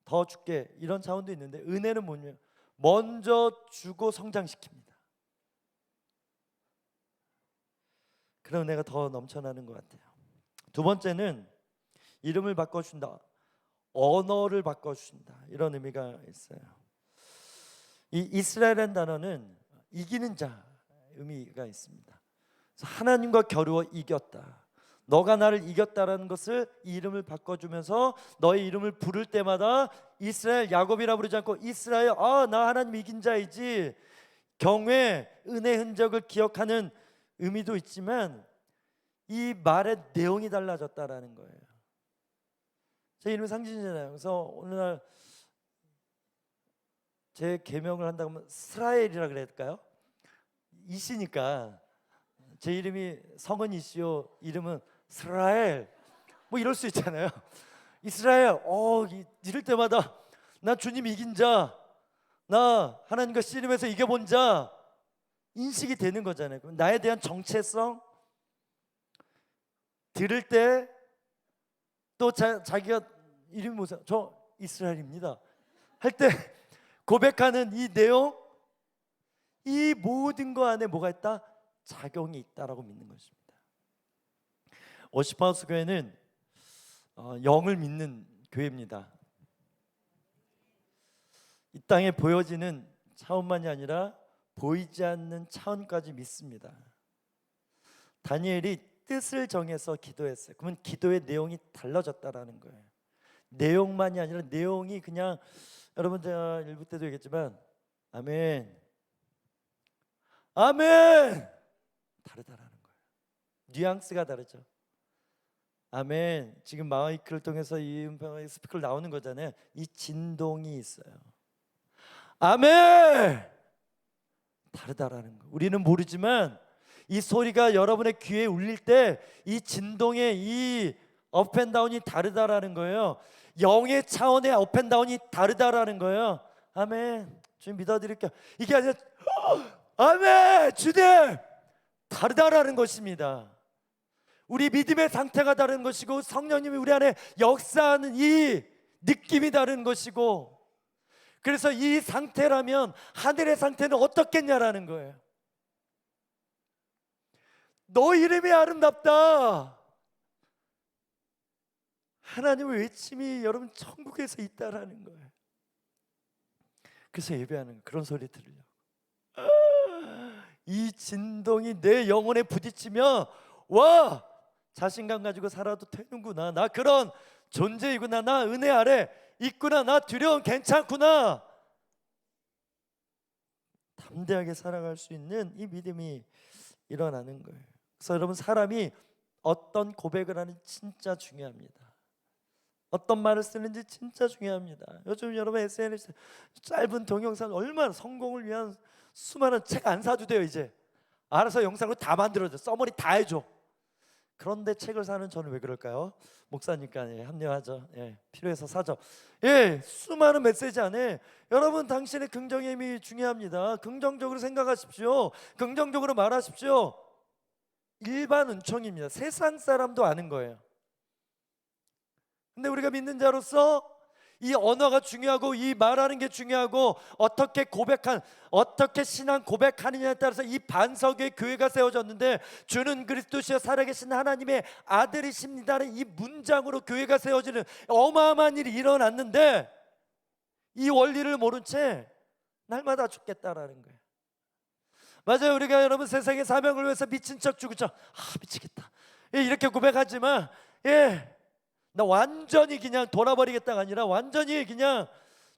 더 줄게, 이런 차원도 있는데, 은혜는 뭐냐면 먼저 주고 성장시킵니다. 그런 은혜가 더 넘쳐나는 것 같아요. 두 번째는 이름을 바꿔준다, 언어를 바꿔주신다, 이런 의미가 있어요. 이 이스라엘이라는 단어는 이기는 자 의미가 있습니다. 그래서 하나님과 겨루어 이겼다, 너가 나를 이겼다라는 것을, 이 이름을 바꿔주면서 너의 이름을 부를 때마다 이스라엘, 야곱이라 부르지 않고 이스라엘, 아 나 하나님 이긴 자이지, 경외, 은혜 흔적을 기억하는 의미도 있지만 이 말의 내용이 달라졌다라는 거예요. 제 이름이 상진이잖아요. 그래서 오늘날 제 개명을 한다고 하면 스라엘이라 그럴까요? 이시니까 제 이름이 성은 이시요 이름은 스라엘, 뭐 이럴 수 있잖아요. 이스라엘, 이럴 때마다 나 주님 이긴 자, 나 하나님과 씨름해서 이겨본 자, 인식이 되는 거잖아요. 그럼 나에 대한 정체성, 들을 때 또 자기가 이름이 뭐죠? 저 이스라엘입니다 할 때 고백하는 이 내용, 이 모든 거 안에 뭐가 있다? 작용이 있다라고 믿는 것입니다. 워시파우스 교회는 영을 믿는 교회입니다. 이 땅에 보여지는 차원만이 아니라 보이지 않는 차원까지 믿습니다. 다니엘이 뜻을 정해서 기도했어요. 그러면 기도의 내용이 달라졌다라는 거예요. 내용만이 아니라 내용이 그냥, 여러분 제가 일부 때도 얘기했지만 아멘, 아멘, 다르다라는 거예요. 뉘앙스가 다르죠. 아멘, 지금 마이크를 통해서 이 스피커를 나오는 거잖아요. 이 진동이 있어요. 아멘, 다르다라는 거. 우리는 모르지만 이 소리가 여러분의 귀에 울릴 때 이 진동의 이 업앤다운이 다르다라는 거예요. 영의 차원의 업앤다운이 다르다라는 거예요. 아멘. 주님 믿어드릴게요. 이게 아니라 아멘, 주님, 다르다라는 것입니다. 우리 믿음의 상태가 다른 것이고 성령님이 우리 안에 역사하는 이 느낌이 다른 것이고, 그래서 이 상태라면 하늘의 상태는 어떻겠냐라는 거예요. 너 이름이 아름답다, 하나님의 외침이 여러분 천국에서 있다라는 거예요. 그래서 예배하는 그런 소리 들으려고. 이 진동이 내 영혼에 부딪히면 와, 자신감 가지고 살아도 되는구나, 나 그런 존재이구나, 나 은혜 아래 있구나, 나 두려움 괜찮구나, 담대하게 살아갈 수 있는 이 믿음이 일어나는 거예요. 그래서 여러분, 사람이 어떤 고백을 하는지 진짜 중요합니다. 어떤 말을 쓰는지 진짜 중요합니다. 요즘 여러분 SNS 짧은 동영상 얼마나, 성공을 위한 수많은 책 안 사도 돼요. 이제 알아서 영상으로 다 만들어줘. 써머리 다 해줘. 그런데 책을 사는 저는 왜 그럴까요? 목사니까 합리화하죠. 필요해서 사죠. 수많은 메시지 안에 여러분 당신의 긍정의 힘이 중요합니다. 긍정적으로 생각하십시오. 긍정적으로 말하십시오. 일반 은총입니다. 세상 사람도 아는 거예요. 근데 우리가 믿는 자로서 이 언어가 중요하고 이 말하는 게 중요하고 어떻게 신앙 고백하느냐에 따라서 이 반석의 교회가 세워졌는데 주는 그리스도시여 살아계신 하나님의 아들이십니다는 이 문장으로 교회가 세워지는 어마어마한 일이 일어났는데 이 원리를 모른 채 날마다 죽겠다라는 거예요. 맞아요. 우리가 여러분 세상의 사명을 위해서 미친 척 죽죠. 미치겠다 이렇게 고백하지만 나 완전히 그냥 돌아버리겠다가 아니라 완전히 그냥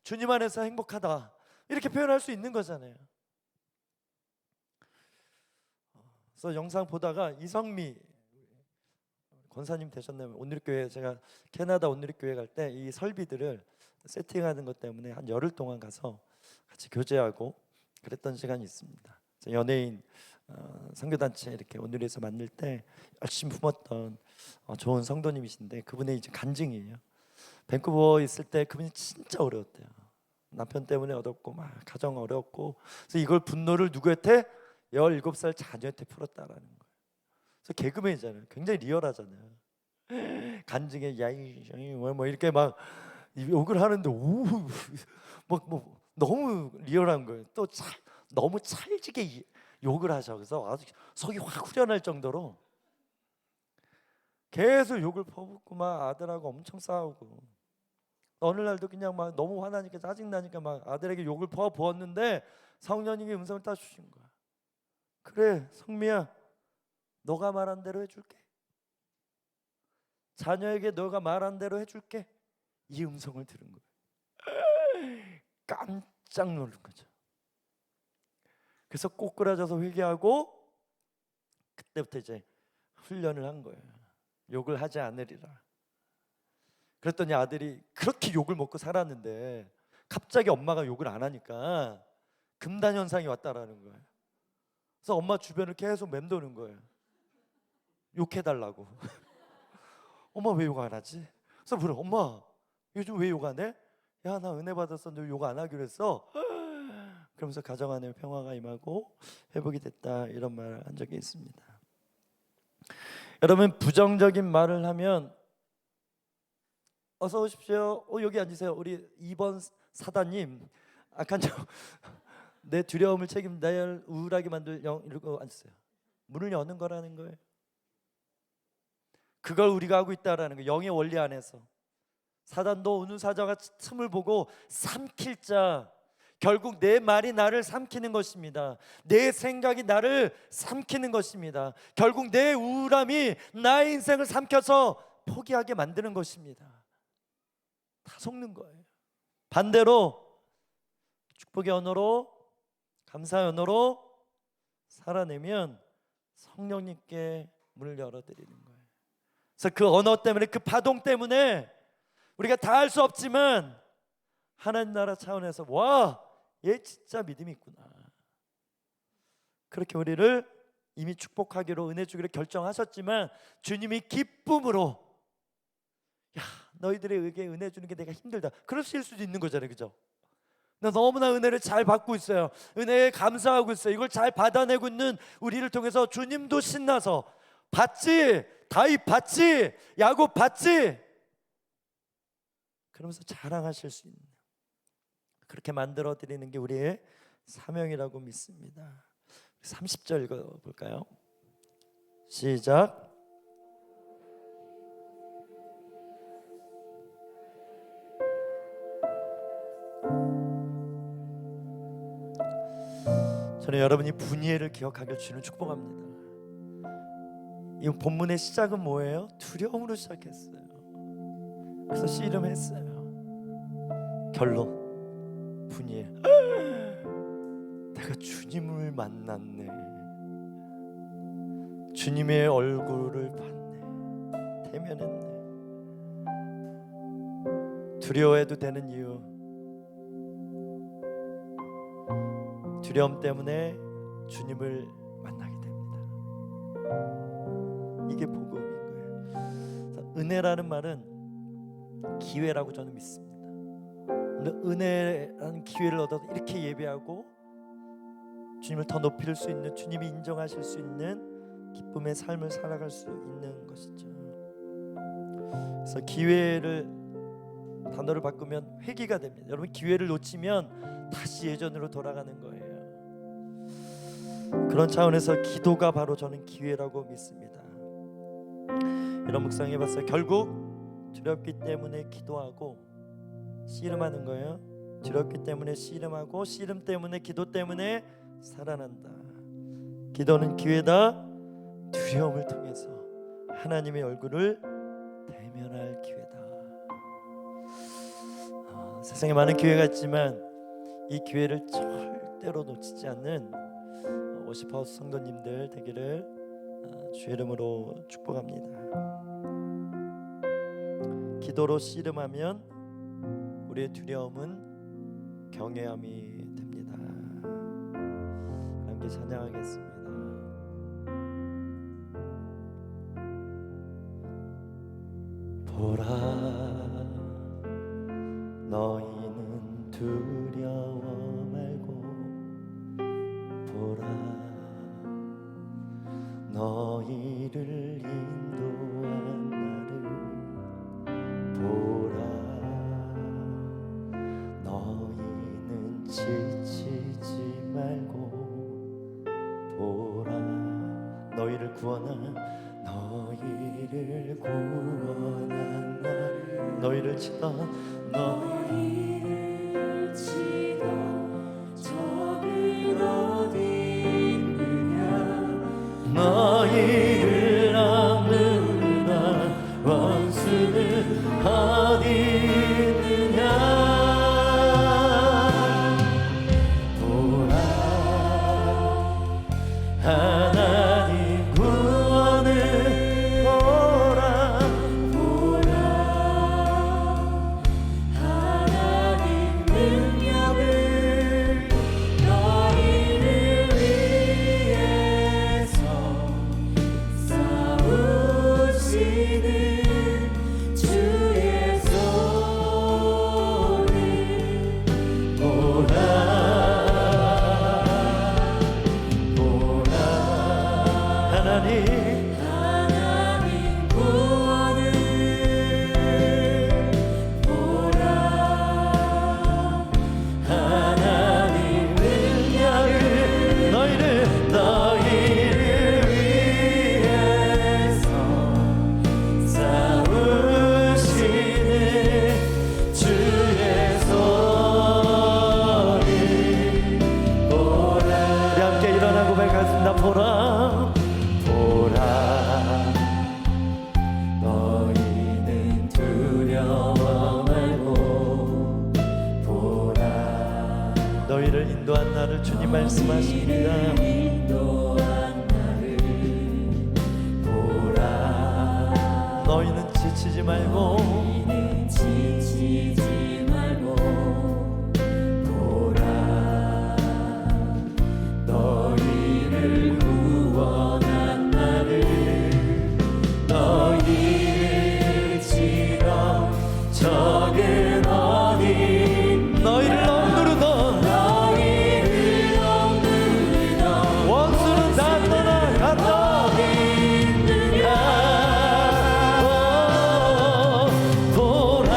주님 안에서 행복하다 이렇게 표현할 수 있는 거잖아요. 그래서 영상 보다가 이성미 권사님 되셨나요? 온누리교회 제가 캐나다 온누리교회 갈 때 이 설비들을 세팅하는 것 때문에 한 열흘 동안 가서 같이 교제하고 그랬던 시간이 있습니다. 연예인 선교단체 이렇게 온누리에서 만날 때 열심히 품었던 좋은 성도님이신데 그분의 이제 간증이에요. 밴쿠버 있을 때 그분이 진짜 어려웠대요. 남편 때문에 어렵고 막 가정 어려웠고 그래서 이걸 분노를 누구한테 17살 자녀한테 풀었다라는 거예요. 그래서 개그맨이잖아요. 굉장히 리얼하잖아요. 간증에 야이 뭐 이렇게 막 욕을 하는데 뭐 너무 리얼한 거예요. 또 너무 찰지게 욕을 하셔. 그래서 아주 속이 확 후련할 정도로 계속 욕을 퍼붓고 막 아들하고 엄청 싸우고 어느 날도 그냥 막 너무 화나니까 짜증나니까 막 아들에게 욕을 퍼부었는데 성령님이 음성을 딱 주신 거야. 그래 성미야 너가 말한 대로 해줄게. 자녀에게 너가 말한 대로 해줄게. 이 음성을 들은 거예요. 깜짝 놀란 거죠. 그래서 꼬꾸라져서 회개하고 그때부터 이제 훈련을 한 거예요. 욕을 하지 않으리라. 그랬더니 아들이 그렇게 욕을 먹고 살았는데 갑자기 엄마가 욕을 안 하니까 금단 현상이 왔다라는 거예요. 그래서 엄마 주변을 계속 맴도는 거예요. 욕해달라고. 엄마 왜 욕 안 하지? 그래서 물어 엄마 요즘 왜 욕 안 해? 야 나 은혜 받았었는데 욕 안 하기로 했어. 그러면서 가정 안에 평화가 임하고 회복이 됐다 이런 말을 한 적이 있습니다. 여러분 부정적인 말을 하면 어서 오십시오. 여기 앉으세요. 우리 2번 사단님 악한 내 두려움을 책임다 우울하게 만들 영 이러고 앉으세요. 문을 여는 거라는 거예요. 그걸 우리가 하고 있다라는 거예요. 영의 원리 안에서 사단도 우는 사자가 틈을 보고 삼킬 자 결국 내 말이 나를 삼키는 것입니다. 내 생각이 나를 삼키는 것입니다. 결국 내 우울함이 나의 인생을 삼켜서 포기하게 만드는 것입니다. 다 속는 거예요. 반대로 축복의 언어로 감사의 언어로 살아내면 성령님께 문을 열어드리는 거예요. 그래서 그 언어 때문에 그 파동 때문에 우리가 다 할 수 없지만 하나님 나라 차원에서 와, 얘 진짜 믿음이 있구나. 그렇게 우리를 이미 축복하기로 은혜 주기로 결정하셨지만 주님이 기쁨으로 야 너희들에게 은혜 주는 게 내가 힘들다 그러실 수도 있는 거잖아요. 그죠? 나 너무나 은혜를 잘 받고 있어요. 은혜에 감사하고 있어요. 이걸 잘 받아내고 있는 우리를 통해서 주님도 신나서 받지 다윗 받지 야곱 받지 그러면서 자랑하실 수 있는 그렇게 만들어 드리는 게 우리의 사명이라고 믿습니다. 30절 읽어볼까요? 시작. 저는 여러분이 분이엘을 기억하길 주는 축복합니다. 이 본문의 시작은 뭐예요? 두려움으로 시작했어요. 그래서 씨름했어요. 결론 분이엘 내가 주님을 만났네. 주님의 얼굴을 봤네. 대면했네. 두려워해도 되는 이유 두려움 때문에 주님을 만나게 됩니다. 이게 복음인 거예요. 은혜라는 말은 기회라고 저는 믿습니다. 은혜라는 기회를 얻어서 이렇게 예배하고 주님을 더 높일 수 있는, 주님이 인정하실 수 있는 기쁨의 삶을 살아갈 수 있는 것이죠. 그래서 기회를 단어를 바꾸면 회개가 됩니다. 여러분, 기회를 놓치면 다시 예전으로 돌아가는 거예요. 그런 차원에서 기도가 바로 저는 기회라고 믿습니다. 이런 묵상해봤어요. 결국 두렵기 때문에 기도하고 씨름하는 거예요. 두렵기 때문에 씨름하고, 씨름 때문에, 기도 때문에 살아난다. 기도는 기회다. 두려움을 통해서 하나님의 얼굴을 대면할 기회다. 세상에 많은 기회가 있지만 이 기회를 절대로 놓치지 않는 워시파우스 성도님들 되기를 주의 이름으로 축복합니다. 기도로 씨름하면 우리의 두려움은 경외함이 됩니다. 함께 찬양하겠습니다. 보라, 너희는 두려워 말고, 보라, 너희를 인도한 나를 보라, 너희는 지치지 말고, 보라, 너희를 구원한, 너희를 구원한 나를, 너희를 치던, 너희를 치던 적은 어디 있느냐, 너희를 악물던 원수는 어디 있느냐, 보라, 하나님 구원을 보라, 보라, 하나님 능력을 너희를 위해서 싸우시는 주의 손을 보라, 보라, 하나님 구원을 보라, 하나님 능력을 너희를 위해서 싸우시는 주의 손을 보라. 우리 함께 일어나 고백하겠습니다. 보라, 보라, 너희는 두려워 말고, 보라, 너희를 인도한 나를, 주님 말씀하십니다. 인도한 나를 보라, 너희는 지치지 말고, 너희는 지치지 말고, 보라, 너희를 구원한 나를, 너희를 치러 적은 어디, 너희를 억누르던, 너희를 억누르던 원수는 다 떠나갔다. 보라,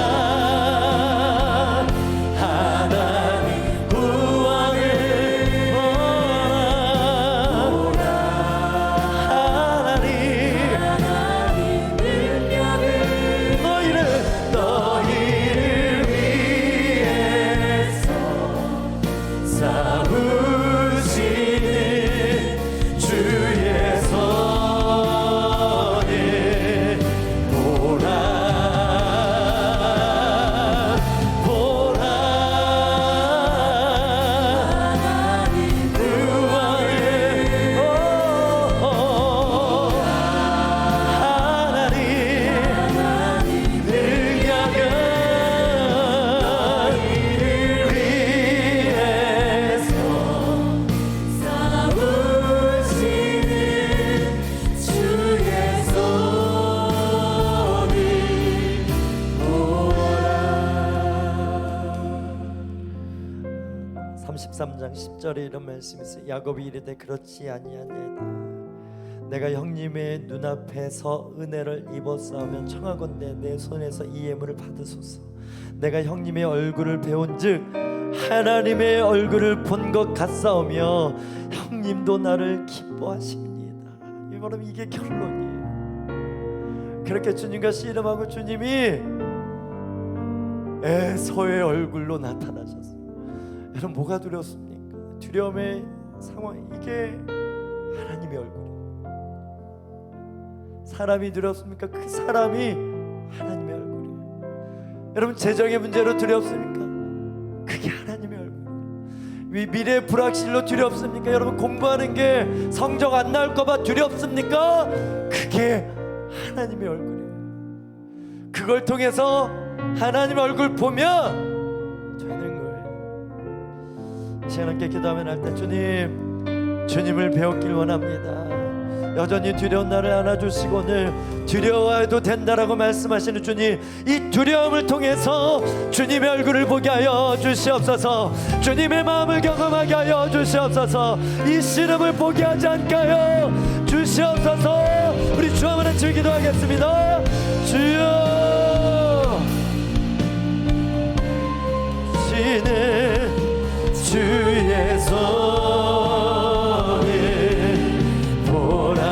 4장 10절에 이런 말씀이 있어요. 야곱이 이르되 그렇지 아니하니이다. 내가 형님의 눈앞에서 은혜를 입었사오면 청하건대 내 손에서 이 예물을 받으소서. 내가 형님의 얼굴을 배운즉 하나님의 얼굴을 본 것 같사오며 형님도 나를 기뻐하십니다. 여러분, 이게 결론이에요. 그렇게 주님과 씨름하고 주님이 에서의 얼굴로 나타나셨어요. 여러분, 뭐가 두렵습니까? 두려움의 상황, 이게 하나님의 얼굴이에요. 사람이 두렵습니까? 그 사람이 하나님의 얼굴이에요. 여러분, 재정의 문제로 두렵습니까? 그게 하나님의 얼굴이에요. 미래 불확실로 두렵습니까? 여러분, 공부하는 게 성적 안 나올까봐 두렵습니까? 그게 하나님의 얼굴이에요. 그걸 통해서 하나님의 얼굴 보면 되는 거예요. 이 시간 함께 기도하면 할 때 주님을 배웠길 원합니다. 여전히 두려운 나를 안아주시고 오늘 두려워해도 된다라고 말씀하시는 주님, 이 두려움을 통해서 주님의 얼굴을 보게 하여 주시옵소서. 주님의 마음을 경험하게 하여 주시옵소서. 이 씨름을 보게 하지 않게 하여 주시옵소서. 우리 주 한번 같이 기도하겠습니다. 주여, 주는 주의 손을 보라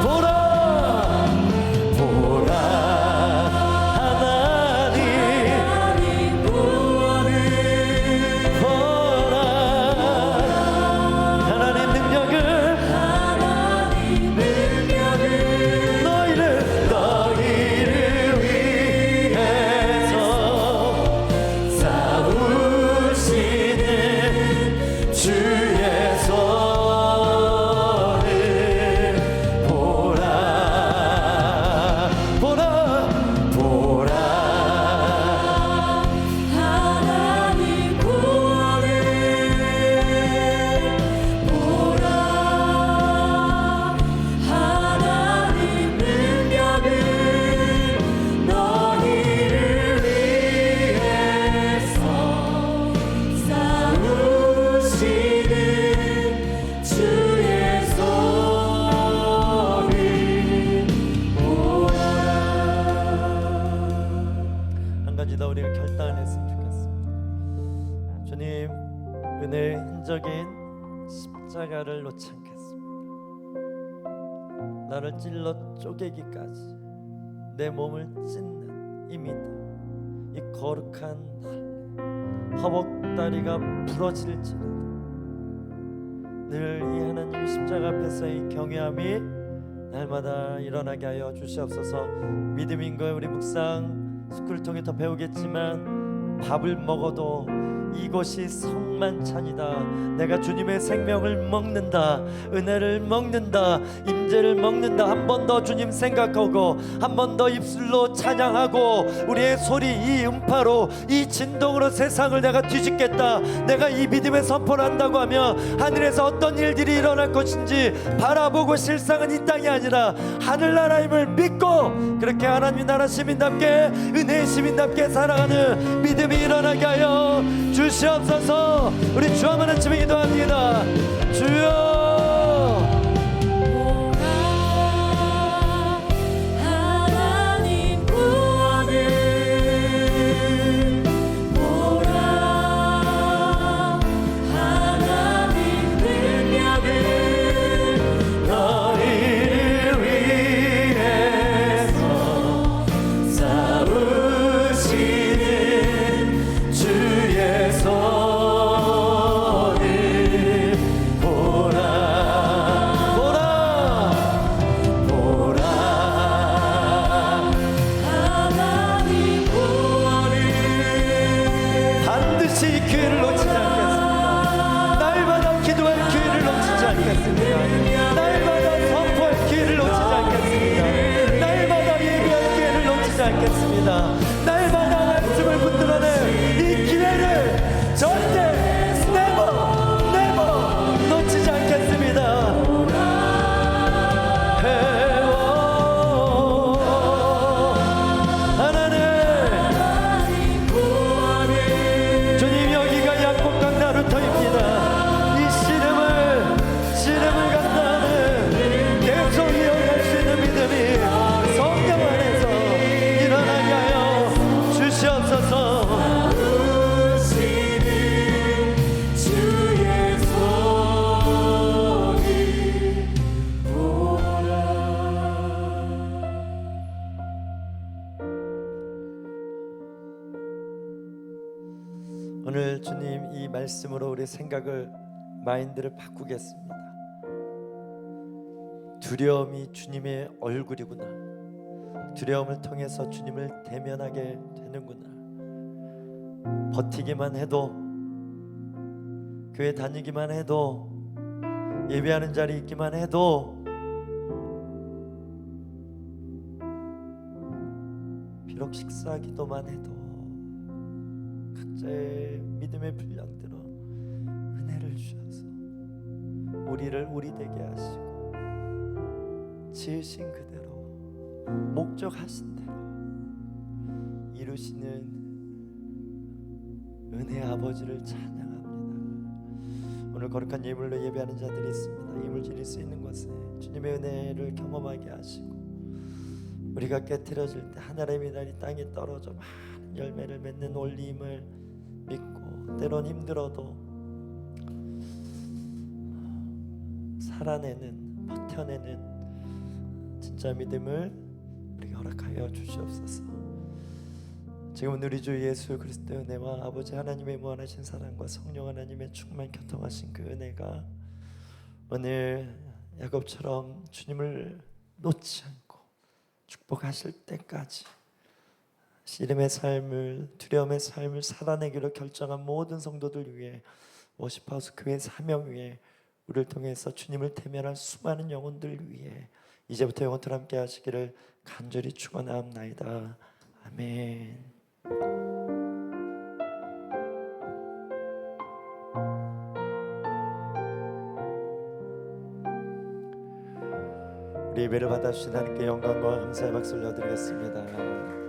보라 보라. 하나님 구원을 보라. 하나님 능력을 너희를 위해서 싸우시는 주의 손을 보라 보라 보라. 하나님 구원을 보라. 하나님 능력을 너희를 위해서 싸우시는 주의 손을 보라. 한 가지 더 우리가 결단했으면 좋겠습니다. 주님, 은혜의 흔적인 십자가를 놓지 않겠습니다. 나를 찔러 쪼개기까지 내 몸을 찢는 이 믿음, 이 거룩한 날, 허벅다리가 부러질지라도 늘 이 하나님 십자가 앞에서 이 경외함이 날마다 일어나게 하여 주시옵소서. 믿음인 거예요. 우리 묵상 스쿨을 통해 더 배우겠지만 밥을 먹어도 이것이 성만찬이다. 내가 주님의 생명을 먹는다, 은혜를 먹는다, 임재를 먹는다. 한 번 더 주님 생각하고 한 번 더 입술로 찬양하고 우리의 소리, 이 음파로, 이 진동으로 세상을 내가 뒤집겠다. 내가 이 믿음의 선포를 한다고 하면 하늘에서 어떤 일들이 일어날 것인지 바라보고 실상은 이 땅이 아니라 하늘나라임을 믿고 그렇게 하나님 나라 시민답게, 은혜의 시민답게 살아가는 믿음이 일어나게 하여 주시옵소서. 우리 주 한번 아침에 기도합니다. 주여, 하나님 구원을 보라. 하나님 능력을 너희를 위해서 싸우시는 주의 손을 보라 보라 보라. 하나님 구원을 반드시 이 기회를 놓치지 않겠습니다. 날마다 기도할 기회를 놓치지 않겠습니다. 날마다 선포할 기회를 놓치지 않겠습니다. 날마다 예배할 기회를 놓치지 않겠습니다. 날마다 말씀을 붙들어내 이 기회를 절대 never 놓치지 않겠습니다. 회원 하나님, 하나님 구원을 주님, 여기가 약곡강 나루터입니다. 오늘 주님 이 말씀으로 우리 생각을 마인드를 바꾸겠습니다. 두려움이 주님의 얼굴이구나. 두려움을 통해서 주님을 대면하게 되는구나. 버티기만 해도, 교회 다니기만 해도, 예배하는 자리에 있기만 해도, 비록 식사 기도만 해도 각자의 믿음의 분량대로 은혜를 주셔서 우리를 우리 되게 하시고 지으신 그대로 목적하신 대로 이루시는 은혜 아버지를 찬양합니다. 오늘 거룩한 예물로 예배하는 자들이 있습니다. 예물 드릴 수 있는 곳에 주님의 은혜를 경험하게 하시고, 우리가 깨트려질 때 하늘의 미달이 땅에 떨어져 많은 열매를 맺는 원리임을 믿고, 때론 힘들어도 살아내는, 버텨내는 진짜 믿음을 우리가 허락하여 주시옵소서. 지금은 우리 주 예수 그리스도의 은혜와 아버지 하나님의 무한하신 사랑과 성령 하나님의 충만 교통하신 그 은혜가 오늘 야곱처럼 주님을 놓지 않고 축복하실 때까지 씨름의 삶을, 두려움의 삶을 살아내기로 결정한 모든 성도들 위해, 워시파우스 교회 사명 위에, 우리를 통해서 주님을 대면할 수많은 영혼들 위해 이제부터 영원토록 함께 하시기를 간절히 축원하옵나이다. 아멘. 우리 예배를 받아주신 하나님께 영광과 감사의 박수를 올려드리겠습니다.